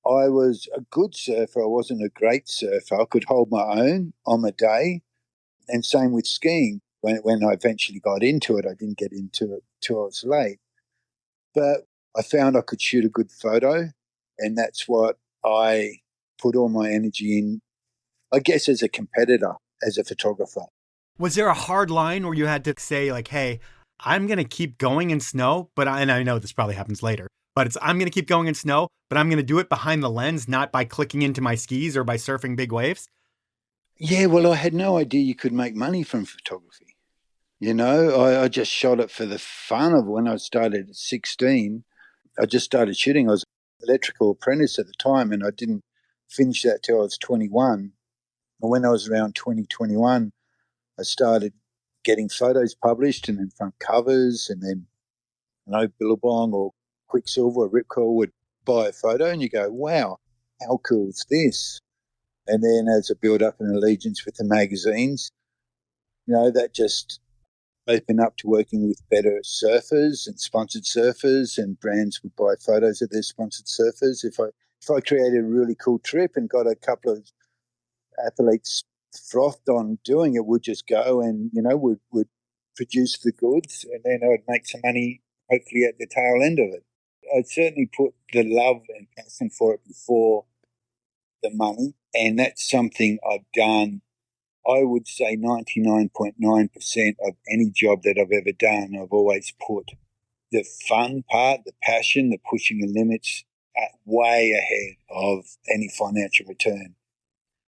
I was a good surfer. I wasn't a great surfer. I could hold my own on the day. And same with skiing. When I eventually got into it, I didn't get into it till I was late. But I found I could shoot a good photo, and that's what I put all my energy in, I guess, as a competitor, as a photographer. Was there a hard line where you had to say, like, hey, I'm going to keep going in snow, and I know this probably happens later, but I'm going to keep going in snow, but I'm going to do it behind the lens, not by clicking into my skis or by surfing big waves? Yeah, well, I had no idea you could make money from photography. I just shot it for the fun of it. When I started at 16, I just started shooting. I was an electrical apprentice at the time, and I didn't finish that till I was 21. And when I was around 2021, I started getting photos published, and then front covers, and then Billabong or Quicksilver or Rip Curl would buy a photo, and you go, wow, how cool is this? And then as I built up an allegiance with the magazines, that just opened up to working with better surfers and sponsored surfers, and brands would buy photos of their sponsored surfers. If I created a really cool trip and got a couple of athletes frothed on doing it, we'd just go and, would produce the goods, and then I'd make some money, hopefully at the tail end of it. I'd certainly put the love and passion for it before the money, and that's something I've done. I would say 99.9% of any job that I've ever done, I've always put the fun part, the passion, the pushing the limits way ahead of any financial return.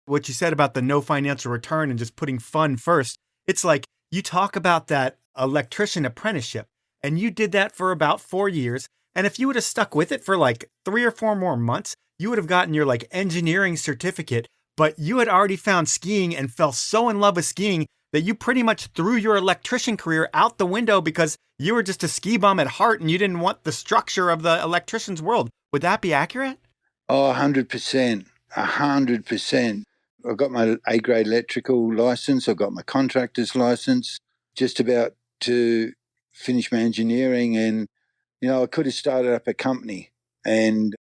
What you said about the no financial return and just putting fun first, it's like you talk about that electrician apprenticeship, and you did that for about 4 years. And if you would have stuck with it for like 3 or 4 more months, you would have gotten your like engineering certificate, but you had already found skiing and fell so in love with skiing that you pretty much threw your electrician career out the window because you were just a ski bum at heart and you didn't want the structure of the electrician's world. Would that be accurate? Oh, 100%. 100%. I've got my A-grade electrical license. I've got my contractor's license, just about to finish my engineering. And, I could have started up a company. And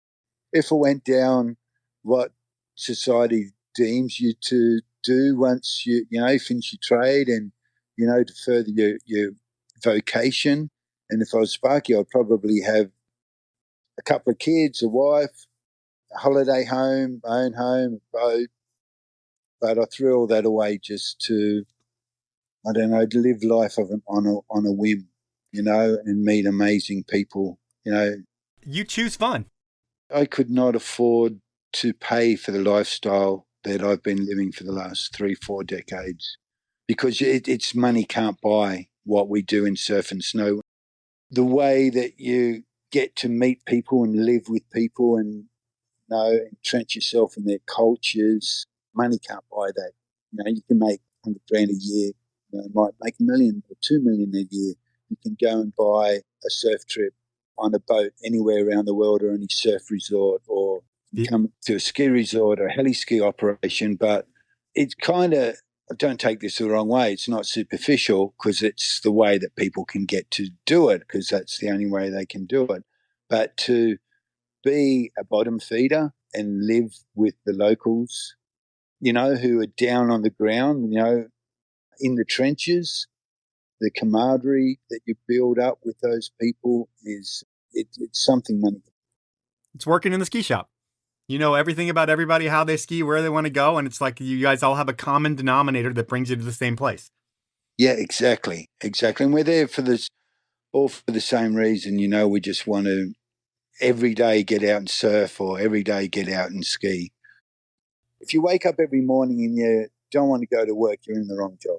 if I went down what society deems you to do once you finish your trade and, to further your vocation. And if I was Sparky, I'd probably have a couple of kids, a wife, a holiday home, my own home, a boat. But I threw all that away just to, to live life on a whim, and meet amazing people, You choose fun. I could not afford to pay for the lifestyle that I've been living for the last 3-4 decades, because it's money can't buy what we do in surf and snow. The way that you get to meet people and live with people and entrench yourself in their cultures, money can't buy that. You can make $100,000 a year, might make $1 million or $2 million a year. You can go and buy a surf trip on a boat anywhere around the world or any surf resort, or come to a ski resort or a heli ski operation. But it's kind of, don't take this the wrong way, it's not superficial, because it's the way that people can get to do it, because that's the only way they can do it. But to be a bottom feeder and live with the locals, who are down on the ground, in the trenches, the camaraderie that you build up with those people it's something money. It's working in the ski shop. You know everything about everybody, how they ski, where they want to go, and it's like you guys all have a common denominator that brings you to the same place. Yeah, exactly. And we're there all for the same reason. We just want to every day get out and surf, or every day get out and ski. If you wake up every morning and you don't want to go to work, you're in the wrong job.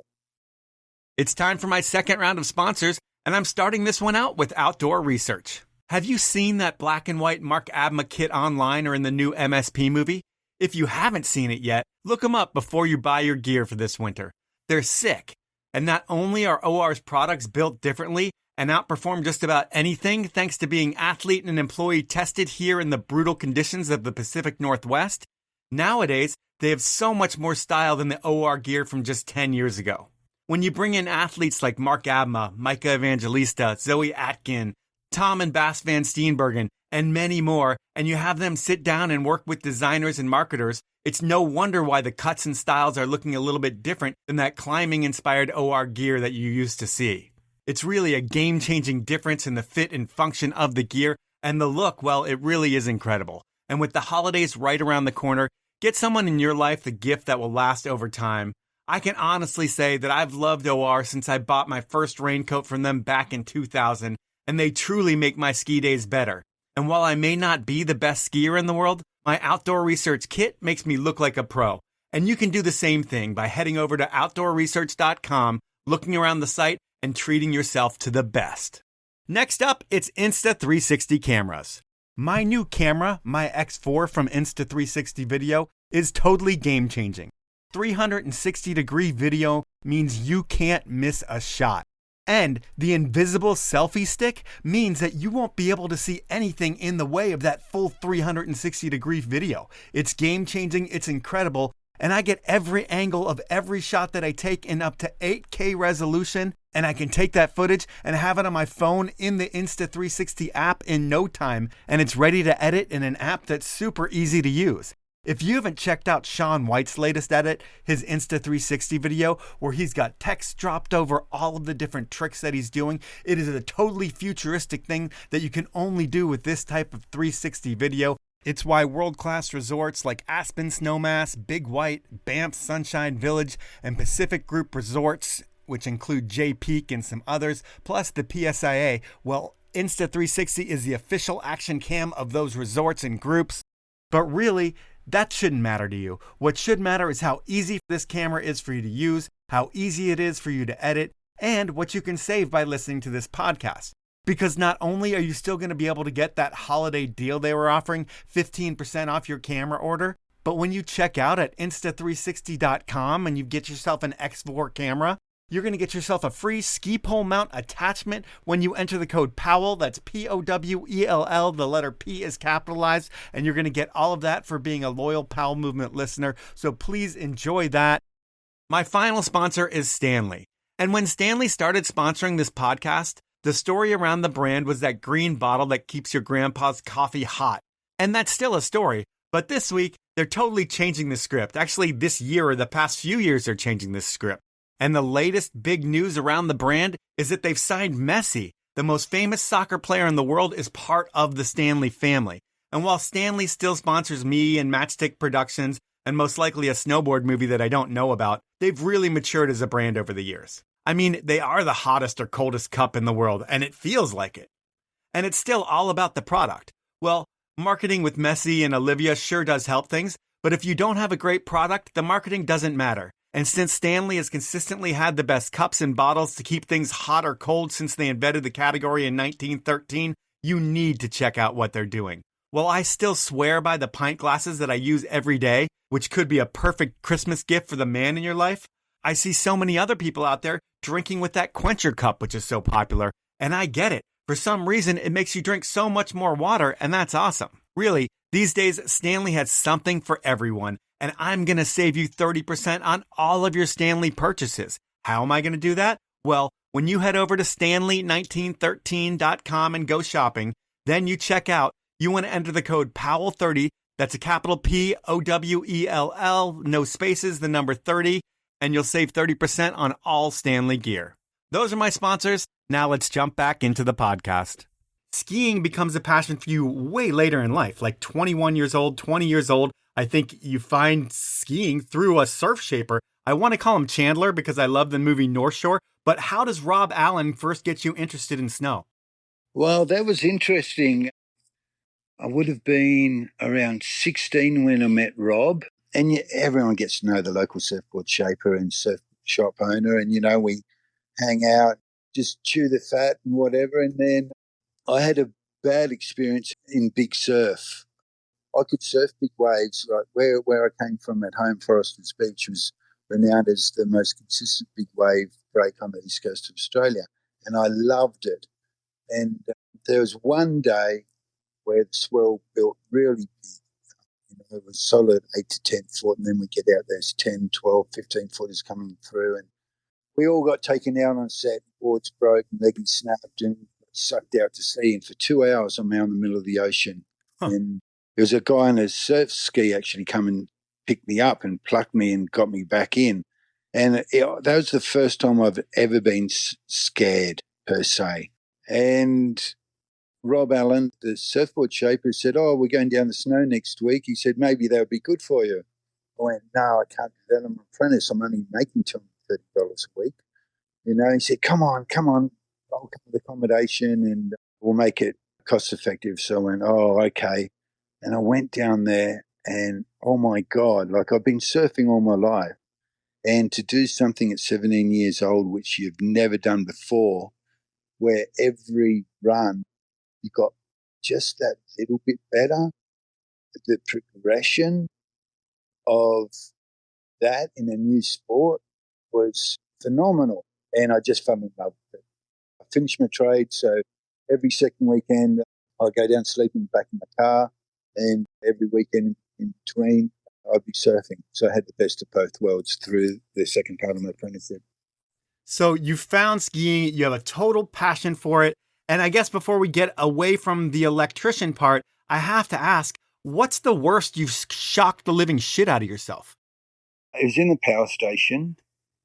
It's time for my second round of sponsors, and I'm starting this one out with Outdoor Research. Have you seen that black and white Mark Abma kit online or in the new MSP movie? If you haven't seen it yet, look them up before you buy your gear for this winter. They're sick. And not only are OR's products built differently and outperform just about anything thanks to being athlete and employee tested here in the brutal conditions of the Pacific Northwest, nowadays they have so much more style than the OR gear from just 10 years ago. When you bring in athletes like Mark Abma, Micah Evangelista, Zoe Atkin, Tom and Bass Van Steenbergen, and many more, and you have them sit down and work with designers and marketers, it's no wonder why the cuts and styles are looking a little bit different than that climbing-inspired OR gear that you used to see. It's really a game-changing difference in the fit and function of the gear, and the look, well, it really is incredible. And with the holidays right around the corner, get someone in your life the gift that will last over time. I can honestly say that I've loved OR since I bought my first raincoat from them back in 2000, and they truly make my ski days better. And while I may not be the best skier in the world, my Outdoor Research kit makes me look like a pro. And you can do the same thing by heading over to outdoorresearch.com, looking around the site, and treating yourself to the best. Next up, it's Insta360 cameras. My new camera, my X4 from Insta360 Video, is totally game-changing. 360-degree video means you can't miss a shot. And the invisible selfie stick means that you won't be able to see anything in the way of that full 360-degree video. It's game-changing, it's incredible, and I get every angle of every shot that I take in up to 8K resolution, and I can take that footage and have it on my phone in the Insta360 app in no time, and it's ready to edit in an app that's super easy to use. If you haven't checked out Shaun White's latest edit, his Insta360 video, where he's got text dropped over all of the different tricks that he's doing, it is a totally futuristic thing that you can only do with this type of 360 video. It's why world-class resorts like Aspen Snowmass, Big White, Banff Sunshine Village, and Pacific Group Resorts, which include J Peak and some others, plus the PSIA, well, Insta360 is the official action cam of those resorts and groups. But really, that shouldn't matter to you. What should matter is how easy this camera is for you to use, how easy it is for you to edit, and what you can save by listening to this podcast. Because not only are you still going to be able to get that holiday deal they were offering, 15% off your camera order, but when you check out at insta360.com and you get yourself an X4 camera, you're going to get yourself a free ski pole mount attachment when you enter the code POWELL. That's POWELL. The letter P is capitalized, and you're going to get all of that for being a loyal Powell Movement listener. So please enjoy that. My final sponsor is Stanley. And when Stanley started sponsoring this podcast, the story around the brand was that green bottle that keeps your grandpa's coffee hot. And that's still a story. But this week, they're totally changing the script. Actually, this year or the past few years, they're changing this script. And the latest big news around the brand is that they've signed Messi. The most famous soccer player in the world is part of the Stanley family. And while Stanley still sponsors me and Matchstick Productions, and most likely a snowboard movie that I don't know about, they've really matured as a brand over the years. I mean, they are the hottest or coldest cup in the world, and it feels like it. And it's still all about the product. Well, marketing with Messi and Olivia sure does help things, but if you don't have a great product, the marketing doesn't matter. And since Stanley has consistently had the best cups and bottles to keep things hot or cold since they invented the category in 1913, you need to check out what they're doing. While I still swear by the pint glasses that I use every day, which could be a perfect Christmas gift for the man in your life, I see so many other people out there drinking with that quencher cup, which is so popular. And I get it. For some reason, it makes you drink so much more water, and that's awesome. Really, these days, Stanley has something for everyone. And I'm going to save you 30% on all of your Stanley purchases. How am I going to do that? Well, when you head over to stanley1913.com and go shopping, then you check out, you want to enter the code POWELL30, that's a capital POWELL, no spaces, the number 30, and you'll save 30% on all Stanley gear. Those are my sponsors. Now let's jump back into the podcast. Skiing becomes a passion for you way later in life, like 21 years old, 20 years old. I think you find skiing through a surf shaper. I want to call him Chandler because I love the movie North Shore, but how does Rob Allen first get you interested in snow? Well, that was interesting. I would have been around 16 when I met Rob, and everyone gets to know the local surfboard shaper and surf shop owner, and, we hang out, just chew the fat and whatever, and then I had a bad experience in big surf. I could surf big waves. Like where I came from at home, Foresters Beach was renowned as the most consistent big wave break on the east coast of Australia, and I loved it. And there was one day where the swell built really big. It was solid 8 to 10 foot, and then we get out, there's 10, 12, 15 footers coming through, and we all got taken out on set. Boards broke, and leggings snapped, and sucked out to sea. And for 2 hours, I'm out in the middle of the ocean, and there was a guy on a surf ski actually come and picked me up and plucked me and got me back in. And that was the first time I've ever been scared, per se. And Rob Allen, the surfboard shaper, said, we're going down the snow next week. He said, maybe that would be good for you. I went, no, I can't do that. I'm an apprentice. I'm only making $230 a week. He said, come on, I'll come with accommodation and we'll make it cost effective. So I went, okay. And I went down there and, oh, my God, like I've been surfing all my life. And to do something at 17 years old, which you've never done before, where every run you got just that little bit better, the progression of that in a new sport was phenomenal. And I just fell in love with it. I finished my trade, so every second weekend I go down sleeping back in my car, and every weekend in between I I'd be surfing. So I had the best of both worlds through the second part of my apprenticeship. So you found skiing, you have a total passion for it. And I guess before we get away from the electrician part, I have to ask, what's the worst you've shocked the living shit out of yourself? It was in the power station,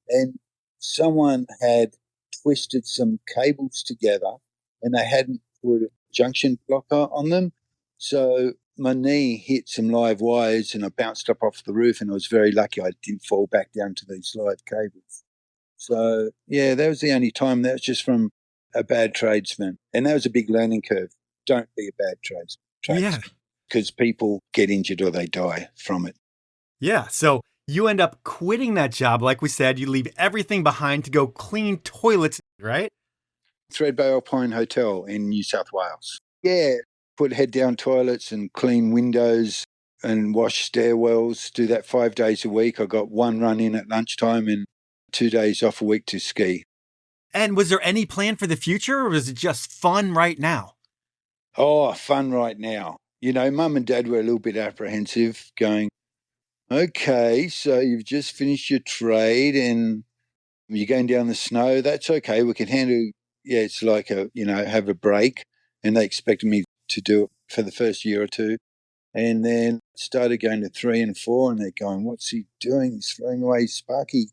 and someone had twisted some cables together and they hadn't put a junction blocker on them. So my knee hit some live wires and I bounced up off the roof, and I was very lucky I didn't fall back down to these live cables. So, yeah, that was the only time. That was just from a bad tradesman. And that was a big learning curve. Don't be a bad tradesman. Yeah. Because people get injured or they die from it. Yeah. So you end up quitting that job. Like we said, you leave everything behind to go clean toilets, right? Threadbay Alpine Hotel in New South Wales. Yeah, put head down toilets and clean windows and wash stairwells, do that 5 days a week. I got one run in at lunchtime and 2 days off a week to ski. And was there any plan for the future, or was it just fun right now? Oh, fun right now. You know, Mum and Dad were a little bit apprehensive, going, okay, so you've just finished your trade and you're going down the snow. That's okay. We can handle, yeah, it's like have a break. And they expected me to do it for the first year or two. And then started going to 3 and 4, and they're going, what's he doing? He's throwing away Sparky.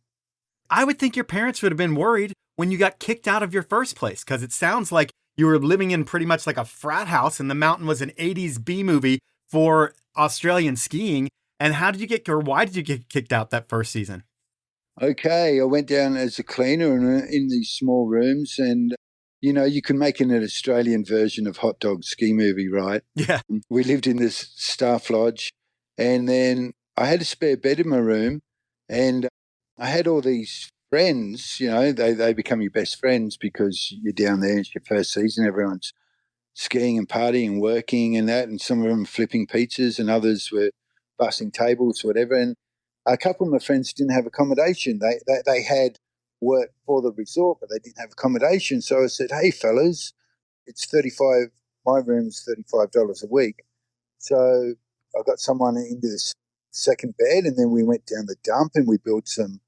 I would think your parents would have been worried when you got kicked out of your first place, because it sounds like you were living in pretty much like a frat house and the mountain was an 80s B movie for Australian skiing. And why did you get kicked out that first season? Okay, I went down as a cleaner in these small rooms, and you can make an Australian version of Hot Dog Ski Movie, right? Yeah. We lived in this staff lodge, and then I had a spare bed in my room, and I had all these friends. They become your best friends because you're down there. It's your first season. Everyone's skiing and partying and working and that, and some of them flipping pizzas and others were bussing tables, whatever. And a couple of my friends didn't have accommodation. They had work for the resort, but they didn't have accommodation. So I said, hey, fellas, it's $35. My room's $35 a week. So I got someone into this second bed, and then we went down the dump and we built some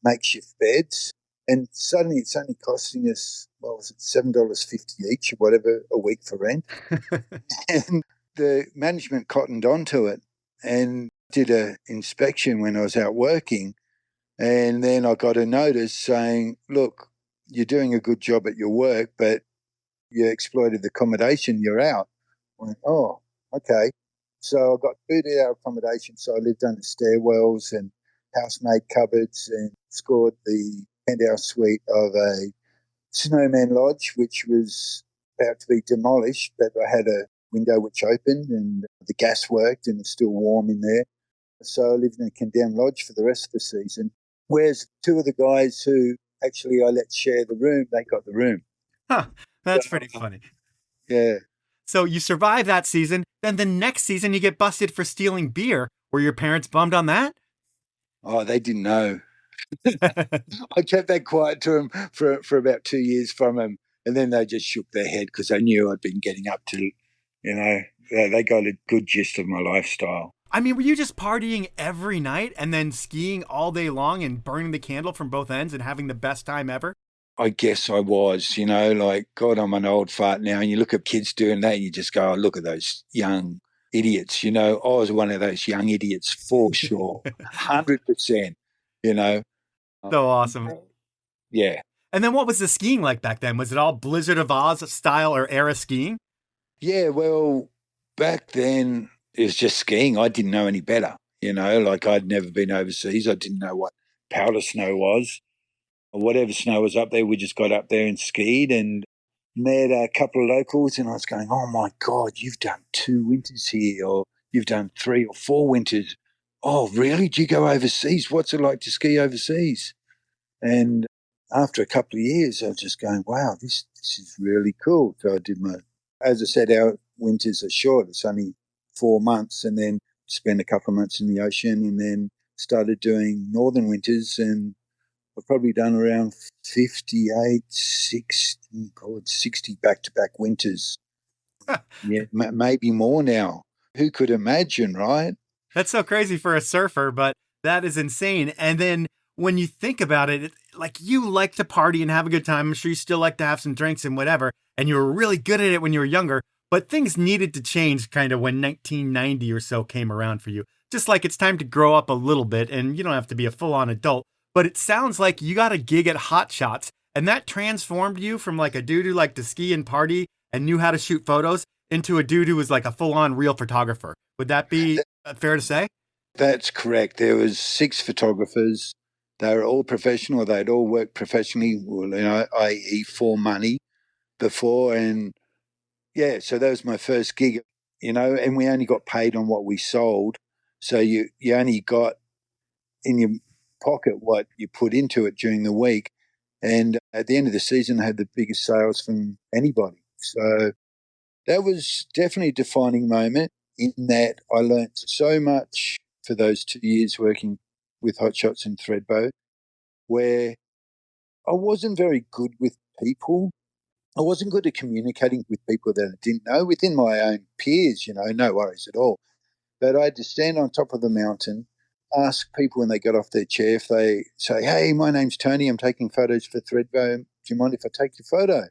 makeshift beds. And suddenly it's only costing us, what was it, $7.50 each or whatever a week for rent. And the management cottoned onto it and did an inspection when I was out working. And then I got a notice saying, look, you're doing a good job at your work, but you exploited the accommodation, you're out. I went, oh, okay. So I got booted out of accommodation. So I lived under stairwells and housemaid cupboards and scored the penthouse suite of a snowman lodge, which was about to be demolished, but I had a window which opened and the gas worked and it's still warm in there. So I lived in a condemned lodge for the rest of the season. Whereas two of the guys who actually I let share the room, they got the room. Huh, that's pretty funny. Yeah. So you survive that season, then the next season you get busted for stealing beer. Were your parents bummed on that? Oh, they didn't know. I kept that quiet to them for about 2 years from them, and then they just shook their head because they knew I'd been getting up to, they got a good gist of my lifestyle. I mean, were you just partying every night and then skiing all day long and burning the candle from both ends and having the best time ever? I guess I was, God, I'm an old fart now. And you look at kids doing that and you just go, oh, look at those young idiots. I was one of those young idiots for sure, 100%, So awesome. Yeah. And then what was the skiing like back then? Was it all Blizzard of Oz style or era skiing? Yeah, well, back then it was just skiing. I didn't know any better, I'd never been overseas. I didn't know what powder snow was. Or whatever snow was up there, we just got up there and skied and met a couple of locals, and I was going, oh, my God, you've done 2 winters here, or you've done 3 or 4 winters. Oh, really? Do you go overseas? What's it like to ski overseas? And after a couple of years, I was just going, wow, this is really cool. So I did as I said, our winters are short. It's only 4 months, and then spend a couple of months in the ocean, and then started doing northern winters, and I've probably done around 58, 60 back-to-back winters. Yeah, maybe more now. Who could imagine, right? That's so crazy for a surfer, but that is insane. And then when you think about it, like you like to party and have a good time. I'm sure you still like to have some drinks and whatever. And you were really good at it when you were younger, but things needed to change kind of when 1990 or so came around for you. Just like it's time to grow up a little bit, and you don't have to be a full-on adult, but it sounds like you got a gig at Hot Shots, and that transformed you from like a dude who liked to ski and party and knew how to shoot photos into a dude who was like a full-on real photographer. Would that be fair to say? That's correct. There was 6 photographers. They were all professional. They'd all worked professionally, i.e. for money before. And yeah, so that was my first gig, and we only got paid on what we sold. So you only got in your pocket what you put into it during the week. And at the end of the season, I had the biggest sales from anybody. So that was definitely a defining moment in that I learnt so much for those 2 years working with Hot Shots and Threadbow, where I wasn't very good with people. I wasn't good at communicating with people that I didn't know within my own peers, no worries at all. But I had to stand on top of the mountain, ask people when they got off their chair if they say, hey, my name's Tony, I'm taking photos for Threadbow. Do you mind if I take your photo?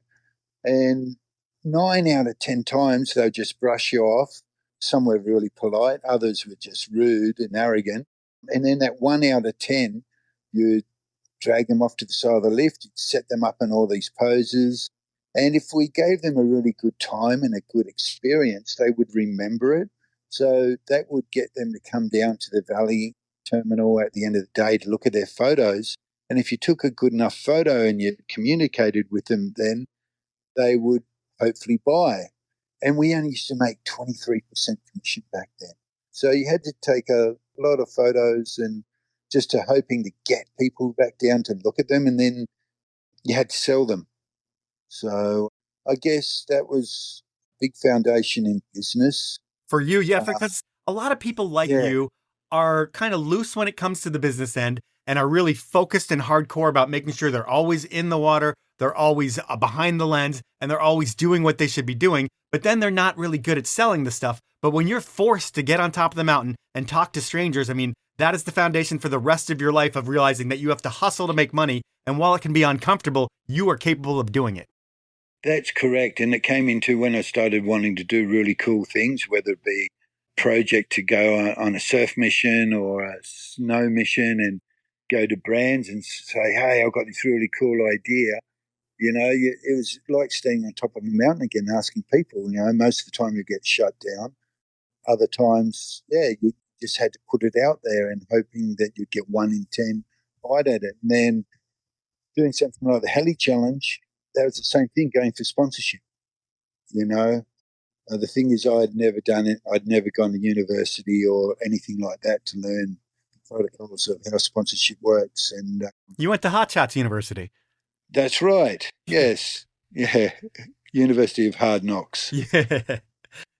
And 9 out of 10 times they'll just brush you off. Some were really polite, others were just rude and arrogant. And then that 1 out of 10, you drag them off to the side of the lift, you'd set them up in all these poses. And if we gave them a really good time and a good experience, they would remember it. So that would get them to come down to the Valley terminal at the end of the day to look at their photos. And if you took a good enough photo and you communicated with them, then they would hopefully buy. And we only used to make 23% commission back then. So you had to take a lot of photos and just to hoping to get people back down to look at them, and then you had to sell them. So I guess that was a big foundation in business. For you, yeah, because a lot of people like you are kind of loose when it comes to the business end and are really focused and hardcore about making sure they're always in the water, they're always behind the lens, and they're always doing what they should be doing. But then they're not really good at selling the stuff. But when you're forced to get on top of the mountain and talk to strangers, I mean, that is the foundation for the rest of your life of realizing that you have to hustle to make money. And while it can be uncomfortable, you are capable of doing it. That's correct. And it came into when I started wanting to do really cool things, whether it be a project to go on a surf mission or a snow mission and go to brands and say, hey, I've got this really cool idea. It was like staying on top of a mountain again, asking people. Most of the time you get shut down. Other times, you just had to put it out there and hoping that you'd get 1 in 10 bite at it. And then doing something like the Heli Challenge, that was the same thing, going for sponsorship. The thing is, I'd never done it. I'd never gone to university or anything like that to learn the protocols of how sponsorship works. And you went to Hot Shots University. That's right. Yes. Yeah. University of Hard Knocks. Yeah.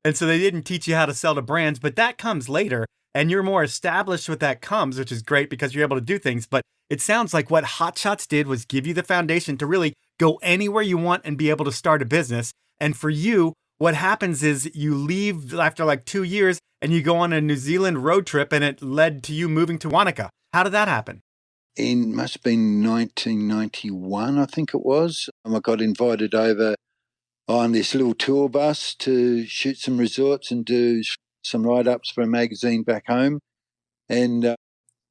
And so they didn't teach you how to sell to brands, but that comes later. And you're more established with that comes, which is great because you're able to do things. But it sounds like what Hot Shots did was give you the foundation to really go anywhere you want and be able to start a business. And for you, what happens is you leave after like 2 years and you go on a New Zealand road trip, and it led to you moving to Wanaka. How did that happen? Must have been 1991, I think it was. I got invited over on this little tour bus to shoot some resorts and do some write-ups for a magazine back home. And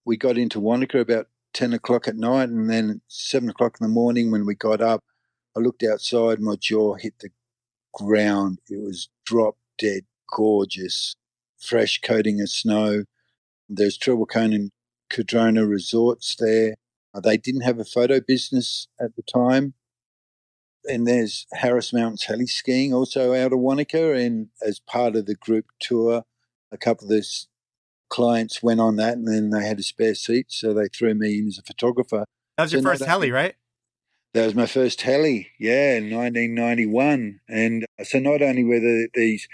we got into Wanaka about 10 o'clock at night, and then 7 o'clock in the morning when we got up, I looked outside, my jaw hit the ground. It was drop dead gorgeous, fresh coating of snow. There's Trailcone and Cardrona resorts there. They didn't have a photo business at the time. And there's Harris Mountains heli skiing also out of Wanaka. And as part of the group tour, a couple of the clients went on that, and then they had a spare seat, so they threw me in as a photographer. That was your first heli, right? That was my first heli, in 1991. And so not only were these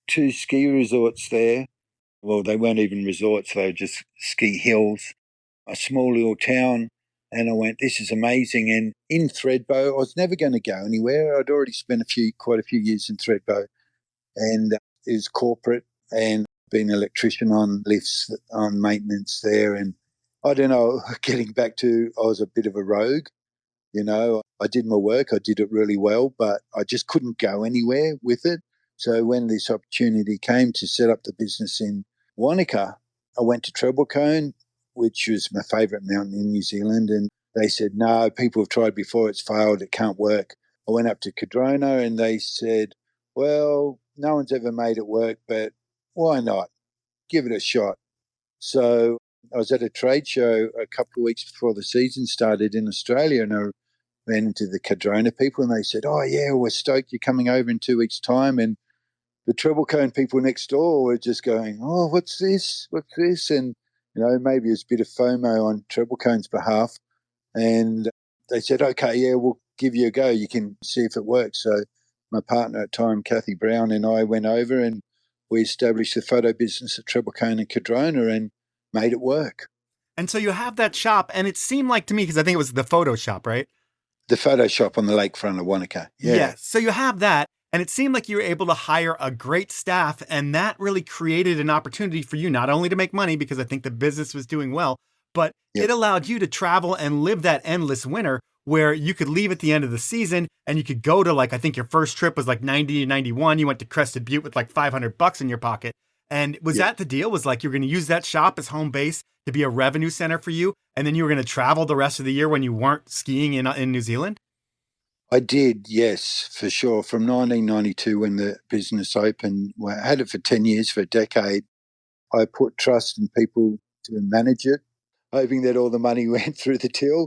2 ski resorts there, well, they weren't even resorts, they were just ski hills, a small little town. And I went, this is amazing. And in Threadbow, I was never going to go anywhere. I'd already spent quite a few years in Threadbow. And it was corporate. And been an electrician on lifts, on maintenance there. And I don't know, getting back to, I was a bit of a rogue. You know, I did my work, I did it really well, but I just couldn't go anywhere with it. So when this opportunity came to set up the business in Wanaka, I went to Treble Cone, which was my favourite mountain in New Zealand, and they said, no, people have tried before, it's failed, it can't work. I went up to Cadrona and they said, well, no one's ever made it work, but why not? Give it a shot. So I was at a trade show a couple of weeks before the season started in Australia, and I ran into the Cadrona people and they said, oh, yeah, we're stoked you're coming over in 2 weeks' time. And the Treble Cone people next door were just going, oh, what's this? What's this? And, you know, maybe it was a bit of FOMO on Treble Cone's behalf. And they said, okay, yeah, we'll give you a go. You can see if it works. So my partner at the time, Kathy Brown, and I went over and we established the photo business at Treble Cone and Cadrona and made it work. And so you have that shop, and it seemed like to me, because I think it was the photo shop, right? The photo shop on the lakefront of Wanaka. Yeah. So you have that, and it seemed like you were able to hire a great staff, and that really created an opportunity for you not only to make money, because I think the business was doing well, but it allowed you to travel and live that endless winter where you could leave at the end of the season and you could go to, like, I think your first trip was like 90 and 91. You went to Crested Butte with like $500 in your pocket. And was that the deal? Was like, you're going to use that shop as home base to be a revenue center for you, and then you were going to travel the rest of the year when you weren't skiing in New Zealand? I did, yes, for sure. From 1992, when the business opened, well, I had it for 10 years, for a decade. I put trust in people to manage it, hoping that all the money went through the till,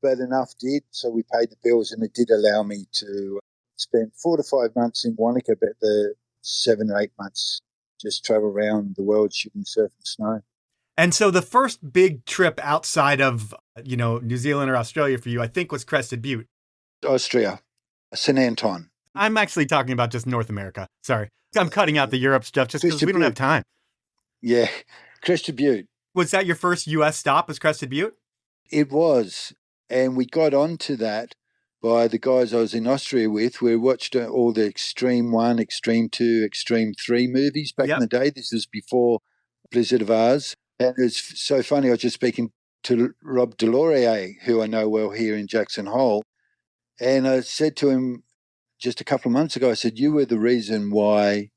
but enough did. So we paid the bills, and it did allow me to spend 4 to 5 months in Wanaka, but the 7 or 8 months just travel around the world shooting surf and snow. And so the first big trip outside of, New Zealand or Australia for you, I think, was Crested Butte. Austria, St. Anton. I'm actually talking about just North America. Sorry. I'm cutting out the Europe stuff just because we don't have time. Yeah, Crested Butte. Was that your first U.S. stop, was Crested Butte? It was. And we got onto that by the guys I was in Austria with. We watched all the Extreme 1, Extreme 2, Extreme 3 movies back in the day. This was before Blizzard of Ours. And it was so funny. I was just speaking to Rob Delorier, who I know well here in Jackson Hole. And I said to him just a couple of months ago, I said, you were the reason why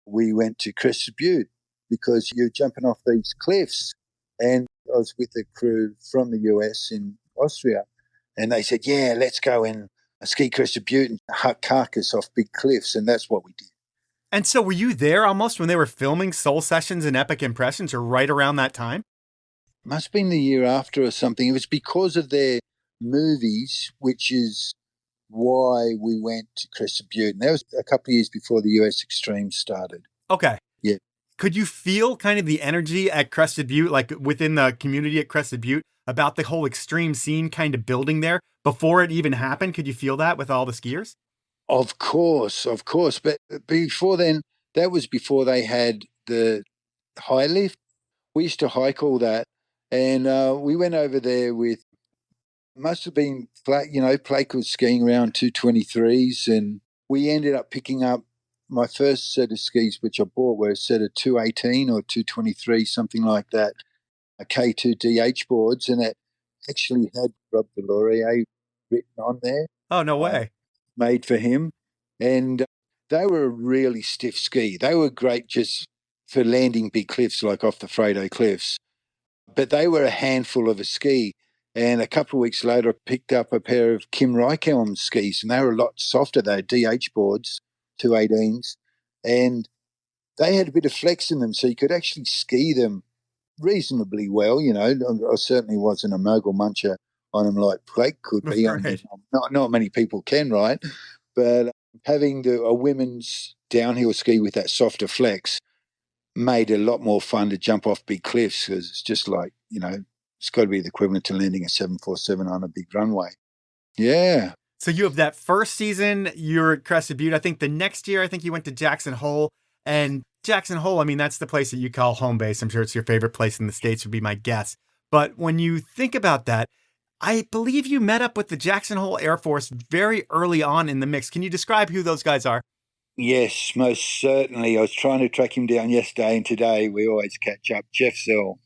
we went to Crested Butte, because you're jumping off these cliffs. And I was with a crew from the US in Austria. And they said, yeah, let's go and ski Crested Butte and hut carcass off big cliffs. And that's what we did. And so were you there almost when they were filming Soul Sessions and Epic Impressions, or right around that time? Must have been the year after or something. It was because of their movies, which is why we went to Crested Butte. And that was a couple of years before the US Extreme started. Okay. Yeah. Could you feel kind of the energy at Crested Butte, like within the community at Crested Butte, about the whole extreme scene kind of building there before it even happened? Could you feel that with all the skiers? Of course. But before then, that was before they had the high lift. We used to hike all that. And we went over there with, must have been, Blake was skiing around 223s. And we ended up picking up my first set of skis, which I bought, were a set of 218 or 223, something like that, a K2 DH boards. And it actually had Rob Delorier written on there. Oh, no way. Made for him. And they were a really stiff ski. They were great just for landing big cliffs like off the Fredo cliffs. But they were a handful of a ski. And a couple of weeks later, I picked up a pair of Kim Reichhelm's skis, and they were a lot softer. They were DH boards, 218s, and they had a bit of flex in them, so you could actually ski them reasonably well. I certainly wasn't a mogul muncher on them like Blake could be. Right. Not many people can, right? But having a women's downhill ski with that softer flex made it a lot more fun to jump off big cliffs, because it's just like, it's got to be the equivalent to landing a 747 on a big runway. Yeah. So you have that first season, you're at Crested Butte. I think the next year, you went to Jackson Hole. And Jackson Hole, that's the place that you call home base. I'm sure it's your favorite place in the States, would be my guess. But when you think about that, I believe you met up with the Jackson Hole Air Force very early on in the mix. Can you describe who those guys are? Yes, most certainly. I was trying to track him down yesterday and today. We always catch up. Zell.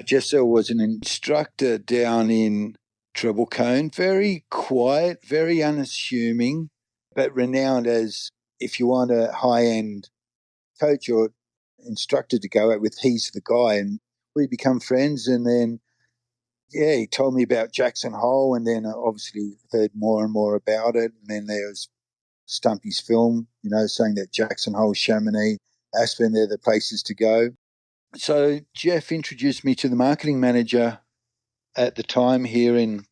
Zell was an instructor down in Treble Cone. Very quiet, very unassuming, but renowned as, if you want a high-end coach or instructor to go out with, he's the guy. And we become friends. And then, yeah, he told me about Jackson Hole, and then I obviously heard more and more about it. And then there was Stumpy's film, saying that Jackson Hole, Chamonix, Aspen, they're the places to go. So Jeff introduced me to the marketing manager at the time here in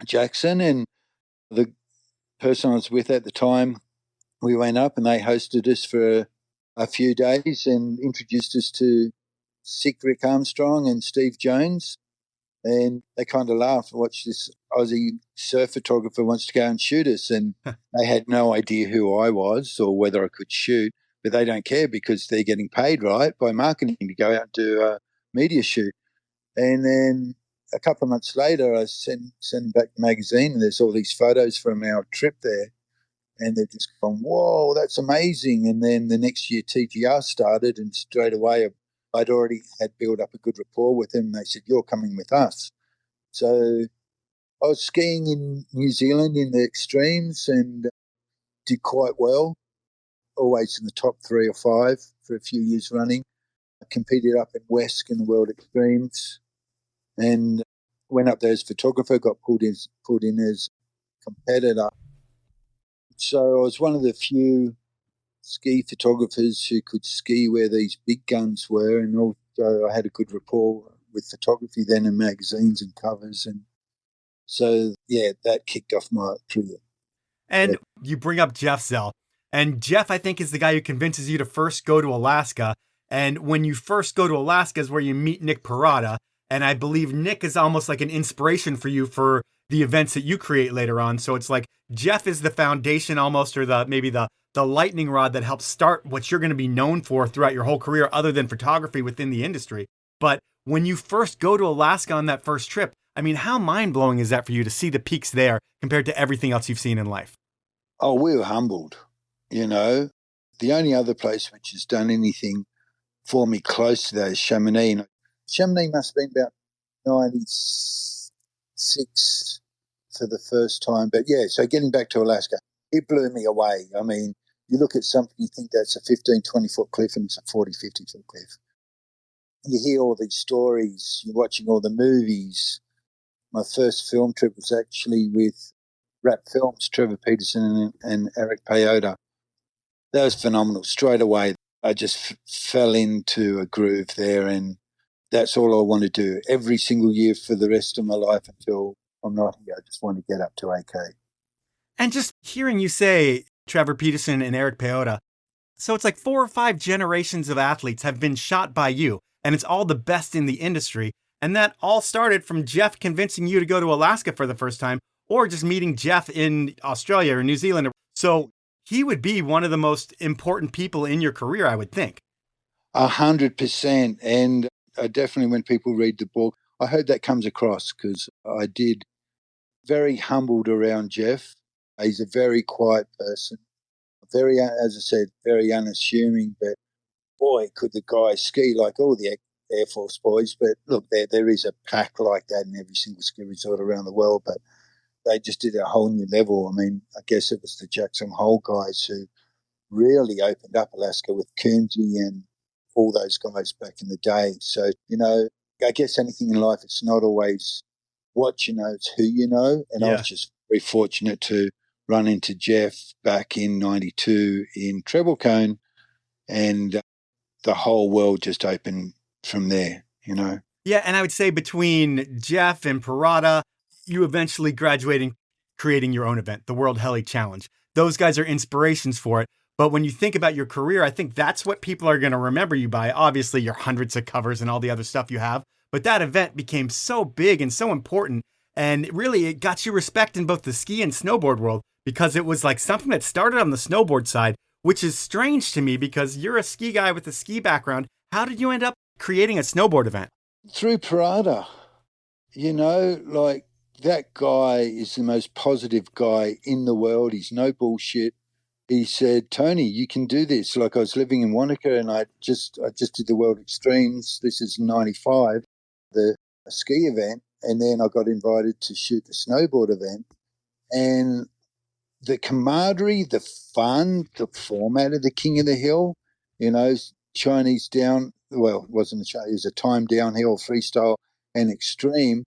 Jackson, and the person I was with at the time, we went up and they hosted us for a few days and introduced us to Sick Rick Armstrong and Steve Jones. And they kind of laughed. Watch, this Aussie surf photographer wants to go and shoot us. And they had no idea who I was or whether I could shoot, but they don't care because they're getting paid, right, by marketing to go out and do a media shoot. And then a couple of months later, I send back the magazine, and there's all these photos from our trip there. And they're just gone, whoa, that's amazing. And then the next year TGR started, and straight away I'd already had built up a good rapport with them. They said, you're coming with us. So I was skiing in New Zealand in the extremes and did quite well, always in the top 3 or 5 for a few years running. I competed up in Wesk in the World Extremes and went up there as photographer, got pulled in as competitor. So I was one of the few ski photographers who could ski where these big guns were, and also I had a good rapport with photography then in magazines and covers, and so that kicked off my career. And you bring up Jeff Zell, and Jeff, I think, is the guy who convinces you to first go to Alaska. And when you first go to Alaska is where you meet Nick Parada, and I believe Nick is almost like an inspiration for you for the events that you create later on. So it's like Jeff is the foundation almost, or maybe the lightning rod that helps start what you're going to be known for throughout your whole career other than photography within the industry. But when you first go to Alaska on that first trip, I mean, how mind-blowing is that for you to see the peaks there compared to everything else you've seen in life? Oh, we were humbled, The only other place which has done anything for me close to that is Chamonix. Chamonix must have been about 96 for the first time. But, so getting back to Alaska, it blew me away. I mean, you look at something, you think that's a 15, 20-foot cliff, and it's a 40, 50-foot cliff. You hear all these stories, you're watching all the movies. My first film trip was actually with Rap Films, Trevor Peterson and Eric Payota. That was phenomenal. Straight away, I just fell into a groove there, and that's all I want to do every single year for the rest of my life until I'm not here. I just want to get up to AK. And just hearing you say Trevor Peterson and Eric Payota, so it's like 4 or 5 generations of athletes have been shot by you, and it's all the best in the industry. And that all started from Jeff convincing you to go to Alaska for the first time, or just meeting Jeff in Australia or New Zealand. So he would be one of the most important people in your career, I would think. 100%. And definitely when people read the book, I hope that comes across, because I did very humbled around Jeff. He's a very quiet person, very, as I said, very unassuming, but boy, could the guy ski like all the Air Force boys. But look, there is a pack like that in every single ski resort around the world, but they just did a whole new level. I mean, I guess it was the Jackson Hole guys who really opened up Alaska with Coonsey and all those guys back in the day. So, I guess anything in life, it's not always what you know, it's who you know. And I was just very fortunate to run into Jeff back in 92 in Treble Cone, and the whole world just opened from there, Yeah, and I would say between Jeff and Parada, you eventually graduating, creating your own event, the World Heli Challenge. Those guys are inspirations for it. But when you think about your career, I think that's what people are going to remember you by. Obviously, your hundreds of covers and all the other stuff you have. But that event became so big and so important. And really, it got you respect in both the ski and snowboard world, because it was like something that started on the snowboard side, which is strange to me because you're a ski guy with a ski background. How did you end up creating a snowboard event? Through Parada. That guy is the most positive guy in the world. He's no bullshit. he said, Tony, you can do this. Like I was living in Wanaka and I just did the World Extremes. This is 95, the ski event. And then I got invited to shoot the snowboard event. And the camaraderie, the fun, the format of the King of the Hill, Chinese down, well, it wasn't a Chinese, it was a time downhill, freestyle and extreme.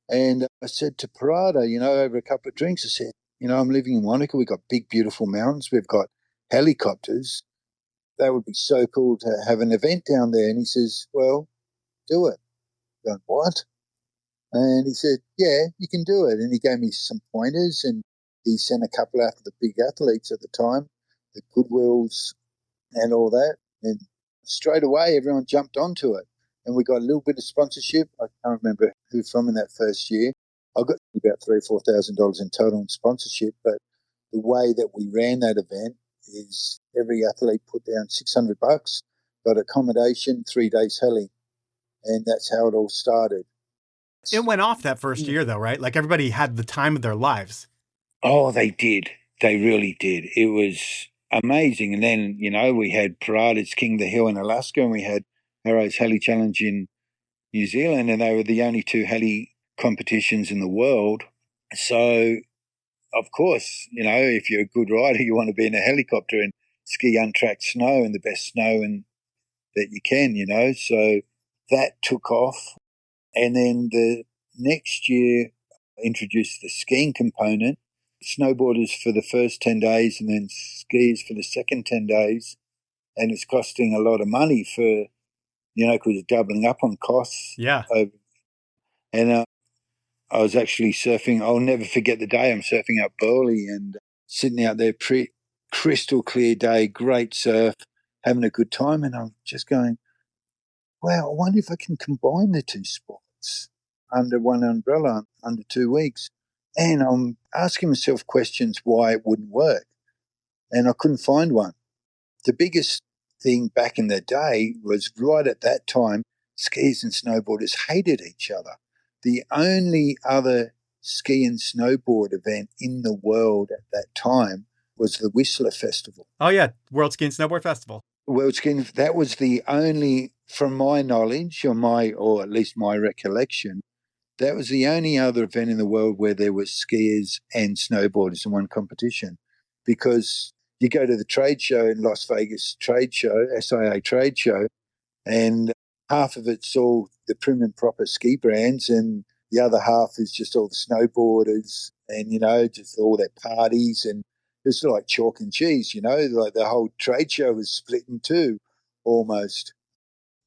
And I said to Parada, over a couple of drinks, I said, I'm living in Wanaka. We've got big, beautiful mountains. We've got helicopters. That would be so cool to have an event down there. And he says, well, do it. I'm going, what? And he said, yeah, you can do it. And he gave me some pointers and he sent a couple out to the big athletes at the time, the Goodwills and all that. And straight away, everyone jumped onto it. And we got a little bit of sponsorship. I can't remember who from in that first year. I got about $3,000 or $4,000 in total in sponsorship. But the way that we ran that event is every athlete put down $600, got accommodation, 3 days heli. And that's how it all started. It went off that first year, though, right? Like everybody had the time of their lives. Oh, they did. They really did. It was amazing. And then, we had Parada's King of the Hill in Alaska and we had Harro's Heli Challenge in New Zealand, and they were the only 2 heli competitions in the world. So, of course, if you're a good rider, you want to be in a helicopter and ski untracked snow and the best snow that you can, So that took off. And then the next year, introduced the skiing component, snowboarders for the first 10 days and then skis for the second 10 days. And it's costing a lot of money for, because it's doubling up on costs. Yeah. And I was actually surfing. I'll never forget the day I'm surfing up Burley and sitting out there, crystal clear day, great surf, having a good time. And I'm just going, wow, I wonder if I can combine the two sports under one umbrella, under 2 weeks. And I'm asking myself questions why it wouldn't work. And I couldn't find one. The biggest thing back in the day was right at that time, skiers and snowboarders hated each other. The only other ski and snowboard event in the world at that time was the Whistler Festival. Oh, yeah. World Ski and Snowboard Festival. World Ski, that was the only, from my knowledge or at least my recollection, that was the only other event in the world where there was skiers and snowboarders in one competition. Because you go to the trade show in Las Vegas trade show, SIA trade show, and half of it's all the prim and proper ski brands and the other half is just all the snowboarders and, just all their parties and it's like chalk and cheese, like the whole trade show was split in two almost.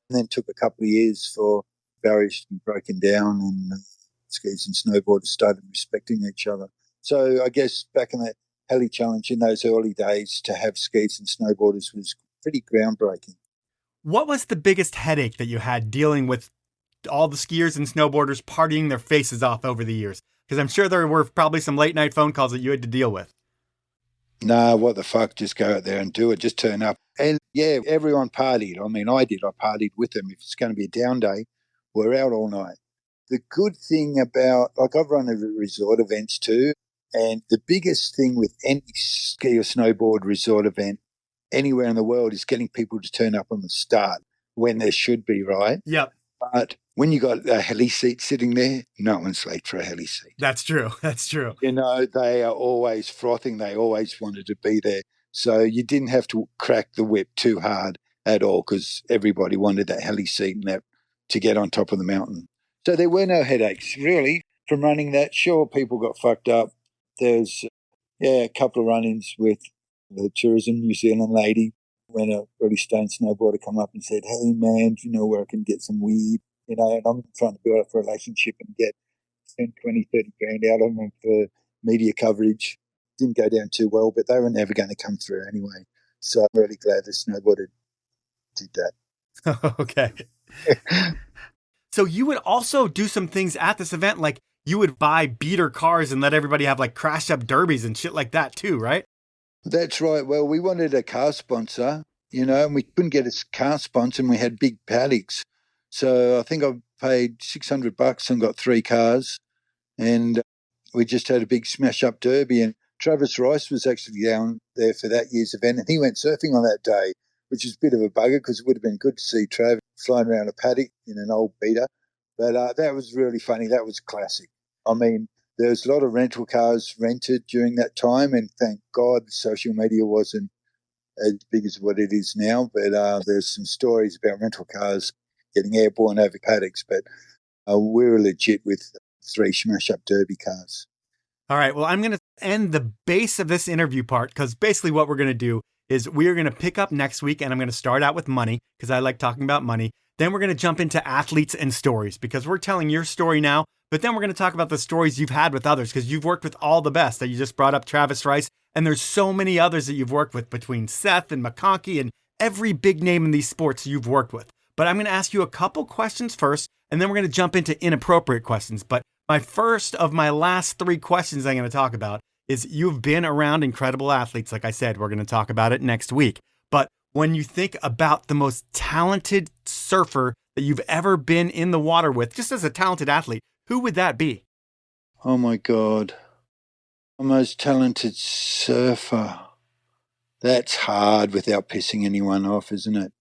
And then it took a couple of years for barriers to be broken down and skiers and snowboarders started respecting each other. So I guess back in that Heli Challenge in those early days to have skiers and snowboarders was pretty groundbreaking. What was the biggest headache that you had dealing with all the skiers and snowboarders partying their faces off over the years? Because I'm sure there were probably some late night phone calls that you had to deal with. Nah, what the fuck? Just go out there and do it. Just turn up. And yeah, everyone partied. I mean, I did. I partied with them. If it's going to be a down day, we're out all night. The good thing about, I've run resort events too, and the biggest thing with any ski or snowboard resort event anywhere in the world is getting people to turn up on the start when there should be, right? Yep. But when you got a heli seat sitting there, no one's late for a heli seat. That's true. That's true. They are always frothing. They always wanted to be there. So you didn't have to crack the whip too hard at all because everybody wanted that heli seat and that to get on top of the mountain. So there were no headaches, really, from running that. Sure, people got fucked up. There's, a couple of run-ins with the Tourism New Zealand lady when a really stoned snowboarder come up and said, hey, man, do you know where I can get some weed? And I'm trying to build up a relationship and get 10, 20, 30 grand out of them for media coverage. Didn't go down too well, but they were never going to come through anyway. So I'm really glad the snowboarder did that. Okay. So you would also do some things at this event, like you would buy beater cars and let everybody have like crash up derbies and shit like that too, right? That's right. Well, we wanted a car sponsor, and we couldn't get a car sponsor and we had big paddocks. So I think I paid $600 and got 3 cars and we just had a big smash up derby. And Travis Rice was actually down there for that year's event, and he went surfing on that day, which is a bit of a bugger because it would have been good to see Trav flying around a paddock in an old beater. But that was really funny. That was classic. I mean, there was a lot of rental cars rented during that time, and thank God social media wasn't as big as what it is now. But there's some stories about rental cars getting airborne over paddocks, but we were legit with 3 smash-up derby cars. All right, well, I'm going to end the base of this interview part because basically what we're going to do is we're going to pick up next week, and I'm going to start out with money because I like talking about money. Then we're going to jump into athletes and stories because we're telling your story now, but then we're going to talk about the stories you've had with others because you've worked with all the best. That you just brought up Travis Rice, and there's so many others that you've worked with between Seth and McConkey and every big name in these sports you've worked with. But I'm going to ask you a couple questions first, and then we're going to jump into inappropriate questions. But my first of my last 3 questions I'm going to talk about is you've been around incredible athletes. Like I said, we're going to talk about it next week. But when you think about the most talented surfer that you've ever been in the water with, just as a talented athlete, who would that be? Oh, my God. The most talented surfer. That's hard without pissing anyone off, isn't it?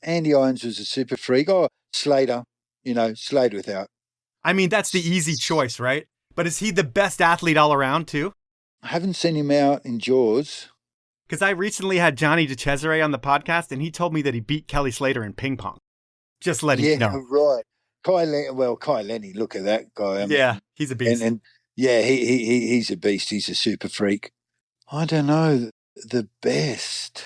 Andy Irons was a super freak. Oh, Slater. Slater without. I mean, that's the easy choice, right? But is he the best athlete all around, too? I haven't seen him out in Jaws. Because I recently had Johnny DeCesare on the podcast, and he told me that he beat Kelly Slater in ping pong. Just letting you know. Yeah, right. Kai Lenny, look at that guy. He's a beast. And he's a beast. He's a super freak. I don't know, the best.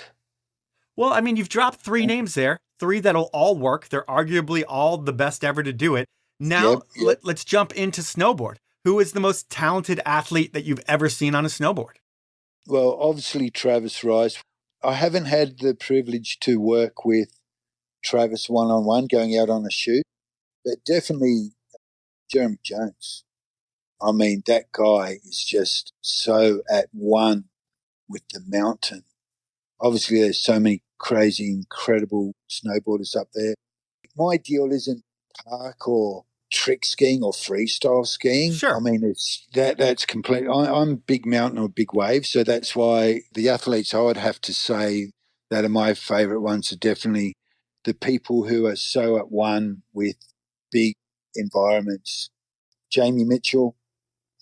Well, I mean, you've dropped 3 names there, 3 that'll all work. They're arguably all the best ever to do it. Now, let's jump into snowboard. Who is the most talented athlete that you've ever seen on a snowboard? Well, obviously Travis Rice. I haven't had the privilege to work with Travis one-on-one going out on a shoot, but definitely Jeremy Jones. I mean, that guy is just so at one with the mountain. Obviously, there's so many crazy, incredible snowboarders up there. My deal isn't park or trick skiing or freestyle skiing. Sure. I mean, that's complete. I'm big mountain or big wave, so that's why the athletes I would have to say that are my favourite ones are definitely the people who are so at one with big environments. Jamie Mitchell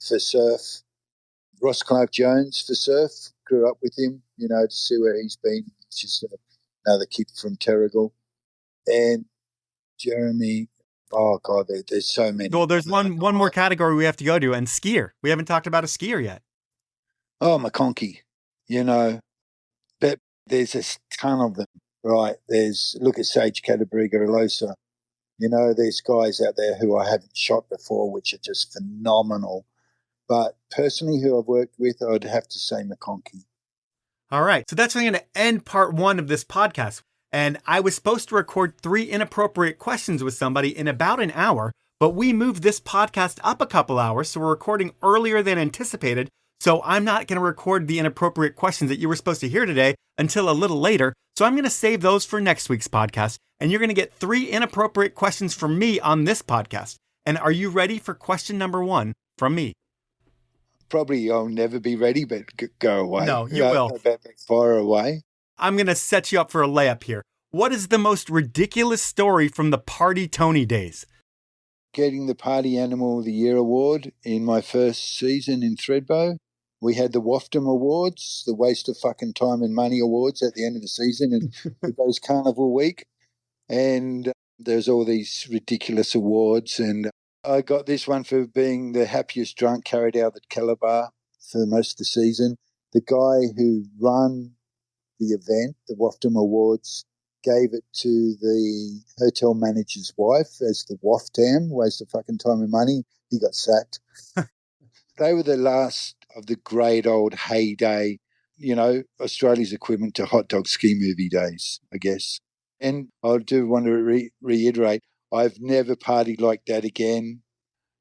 for surf, Ross Clark-Jones for surf, grew up with him, to see where he's been. He's just another kid from Terrigal. And Jeremy, oh God, there's so many. Well, there's one more category we have to go to, and skier. We haven't talked about a skier yet. Oh, McConkey, but there's a ton of them, right? Look at Sage Catabriga-Alosa. There's guys out there who I haven't shot before, which are just phenomenal. But personally, who I've worked with, I'd have to say McConkey. All right. So that's going to end part 1 of this podcast. And I was supposed to record 3 inappropriate questions with somebody in about an hour, but we moved this podcast up a couple hours, so we're recording earlier than anticipated. So I'm not going to record the inappropriate questions that you were supposed to hear today until a little later. So I'm going to save those for next week's podcast. And you're going to get 3 inappropriate questions from me on this podcast. And are you ready for question number 1 from me? Probably I'll never be ready, but go away. No, you will. Fire away. I'm going to set you up for a layup here. What is the most ridiculous story from the Party Tony days? Getting the Party Animal of the Year award in my first season in Thredbo. We had the Waftum Awards, the Waste of Fucking Time and Money Awards at the end of the season and it was Carnival Week. And there's all these ridiculous awards. And I got this one for being the happiest drunk carried out at Calabar for most of the season. The guy who ran the event, the Waftum Awards, gave it to the hotel manager's wife as the Waftam, waste of fucking time and money. He got sacked. They were the last of the great old heyday, Australia's equivalent to hot dog ski movie days, I guess. And I do want to reiterate, I've never partied like that again.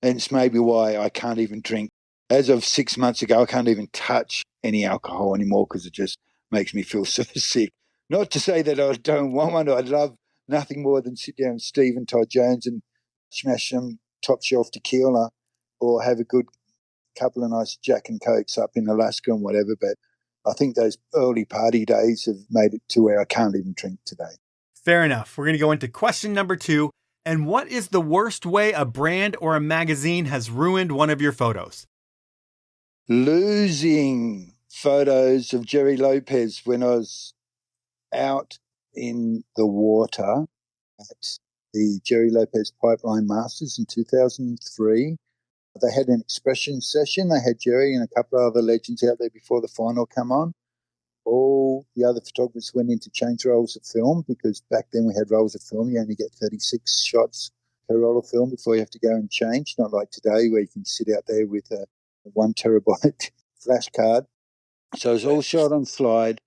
And it's maybe why I can't even drink. As of 6 months ago, I can't even touch any alcohol anymore because it just makes me feel so sick. Not to say that I don't want one. I'd love nothing more than sit down with Steve and Todd Jones and smash some top shelf tequila or have a good couple of nice Jack and Cokes up in Alaska and whatever. But I think those early party days have made it to where I can't even drink today. Fair enough. We're going to go into question number 2. And what is the worst way a brand or a magazine has ruined one of your photos? Losing photos of Jerry Lopez when I was out in the water at the Jerry Lopez Pipeline Masters in 2003. They had an expression session. They had Jerry and a couple of other legends out there before the final come on. All the other photographers went in to change rolls of film because back then we had rolls of film. You only get 36 shots per roll of film before you have to go and change, not like today where you can sit out there with a 1 terabyte flash card. So it was all shot on slide.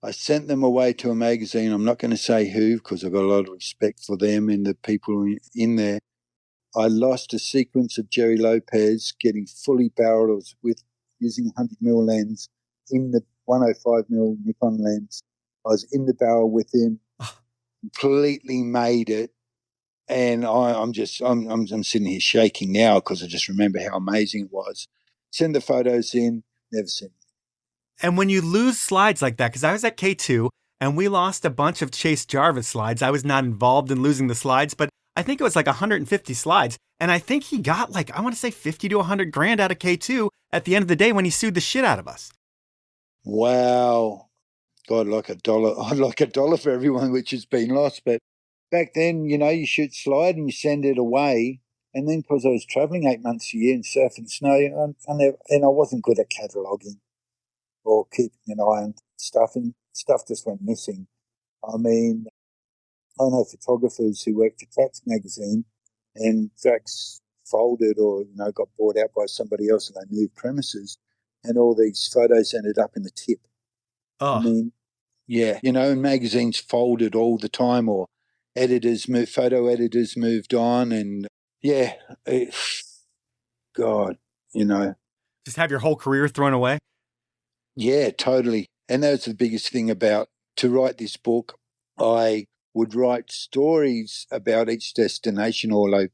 I sent them away to a magazine. I'm not going to say who because I've got a lot of respect for them and the people in there. I lost a sequence of Jerry Lopez getting fully barreled with using 100mm lens in the 105mm Nikon lens. I was in the barrel with him, completely made it, and I'm sitting here shaking now because I just remember how amazing it was. Send the photos in, never seen it. And when you lose slides like that, because I was at K2 and we lost a bunch of Chase Jarvis slides. I was not involved in losing the slides, but I think it was like 150 slides. And I think he got like, I want to say 50 to 100 grand out of K2 at the end of the day when he sued the shit out of us. Wow. God, like $1. I'd like $1 for everyone which has been lost. But back then, you shoot slide and you send it away. And then because I was traveling 8 months a year and surfing snow, and I wasn't good at cataloguing or keeping an eye on stuff, and stuff just went missing. I mean, I know photographers who worked for Tracks magazine and Tracks folded or, got bought out by somebody else and they moved premises and all these photos ended up in the tip. Oh. I mean, yeah, and magazines folded all the time or photo editors moved on and, yeah, God, Just have your whole career thrown away? Yeah, totally. And that's the biggest thing about to write this book. I would write stories about each destination or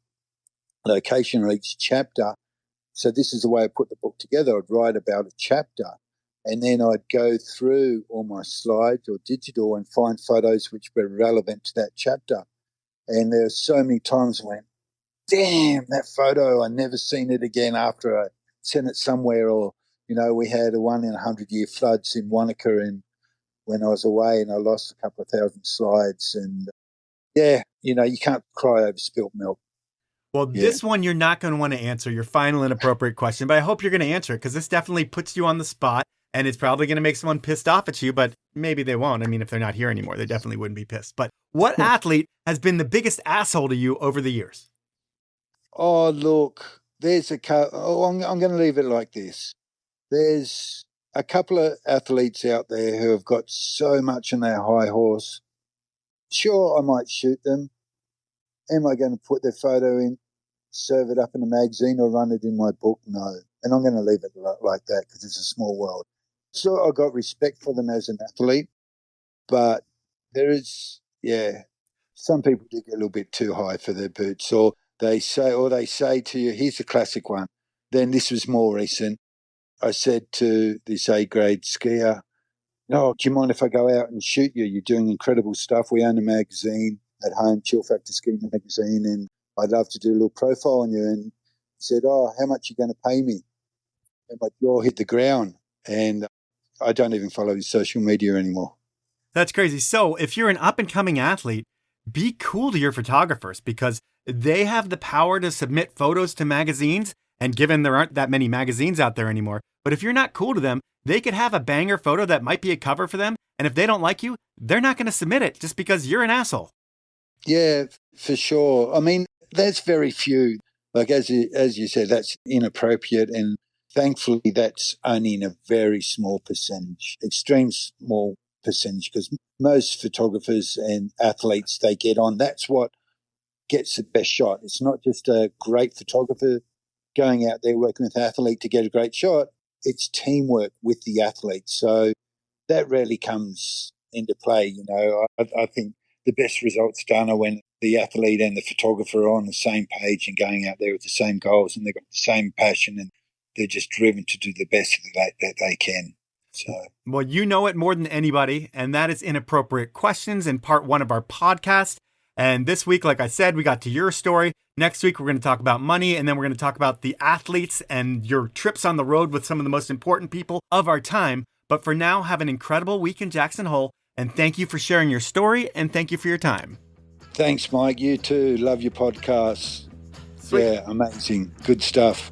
location or each chapter. So this is the way I put the book together. I'd write about a chapter and then I'd go through all my slides or digital and find photos which were relevant to that chapter. And there were so many times I went, damn, that photo, I never seen it again after I sent it somewhere. Or, we had a 1 in 100-year floods in Wanaka and when I was away and I lost a couple of thousand slides. And, yeah, you can't cry over spilt milk. Well, This one you're not going to want to answer, your final inappropriate question, but I hope you're going to answer it because this definitely puts you on the spot and it's probably going to make someone pissed off at you, but maybe they won't. I mean, if they're not here anymore, they definitely wouldn't be pissed. But what athlete has been the biggest asshole to you over the years? Oh, look, there's I'm going to leave it like this. There's a couple of athletes out there who have got so much on their high horse. Sure, I might shoot them. Am I going to put their photo in, serve it up in a magazine or run it in my book? No. And I'm going to leave it like that because it's a small world. So I got respect for them as an athlete, but there is, some people do get a little bit too high for their boots or they say to you, here's a classic one. Then this was more recent. I said to this A-grade skier, do you mind if I go out and shoot you? You're doing incredible stuff. We own a magazine at home, Chill Factor Ski Magazine, and I'd love to do a little profile on you. And he said, how much are you going to pay me? And my jaw hit the ground, and I don't even follow his social media anymore. That's crazy. So if you're an up-and-coming athlete, be cool to your photographers because they have the power to submit photos to magazines. And given there aren't that many magazines out there anymore, but if you're not cool to them, they could have a banger photo that might be a cover for them. And if they don't like you, they're not going to submit it just because you're an asshole. Yeah, for sure. I mean, there's very few. Like as you said, that's inappropriate. And thankfully, that's only in a very small percentage, extreme small percentage, because most photographers and athletes, they get on. That's what gets the best shot. It's not just a great photographer going out there working with an athlete to get a great shot. It's teamwork with the athlete. So that rarely comes into play. I think the best results done are when the athlete and the photographer are on the same page and going out there with the same goals and they've got the same passion and they're just driven to do the best that they can. So, well, you know it more than anybody, and that is Inappropriate Questions in part 1 of our podcast. And this week, like I said, we got to your story. Next week, we're going to talk about money, and then we're going to talk about the athletes and your trips on the road with some of the most important people of our time. But for now, have an incredible week in Jackson Hole, and thank you for sharing your story, and thank you for your time. Thanks, Mike. You too. Love your podcast. Sweet. Yeah, amazing. Good stuff.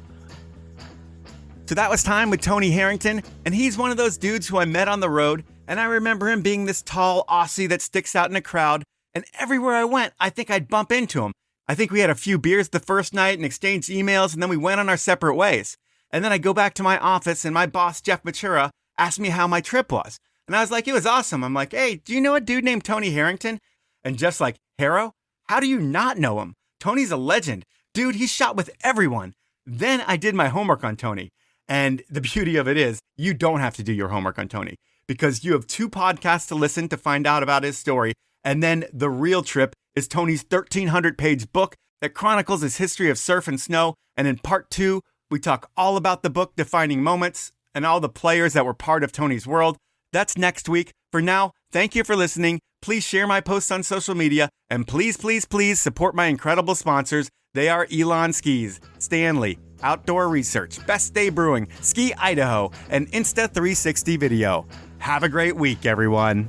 So that was time with Tony Harrington, and he's one of those dudes who I met on the road, and I remember him being this tall Aussie that sticks out in a crowd, and everywhere I went, I think I'd bump into him. I think we had a few beers the first night and exchanged emails, and then we went on our separate ways. And then I go back to my office, and my boss, Jeff Matura, asked me how my trip was. And I was like, it was awesome. I'm like, hey, do you know a dude named Tony Harrington? And Jeff's like, Harro? How do you not know him? Tony's a legend. Dude, he's shot with everyone. Then I did my homework on Tony. And the beauty of it is, you don't have to do your homework on Tony because you have 2 podcasts to listen to find out about his story. And then the real trip is Tony's 1,300-page book that chronicles his history of surf and snow. And in part 2, we talk all about the book Defining Moments and all the players that were part of Tony's world. That's next week. For now, thank you for listening. Please share my posts on social media. And please, please, please support my incredible sponsors. They are Elan Skis, Stanley, Outdoor Research, Best Day Brewing, Ski Idaho, and Insta360 Video. Have a great week, everyone.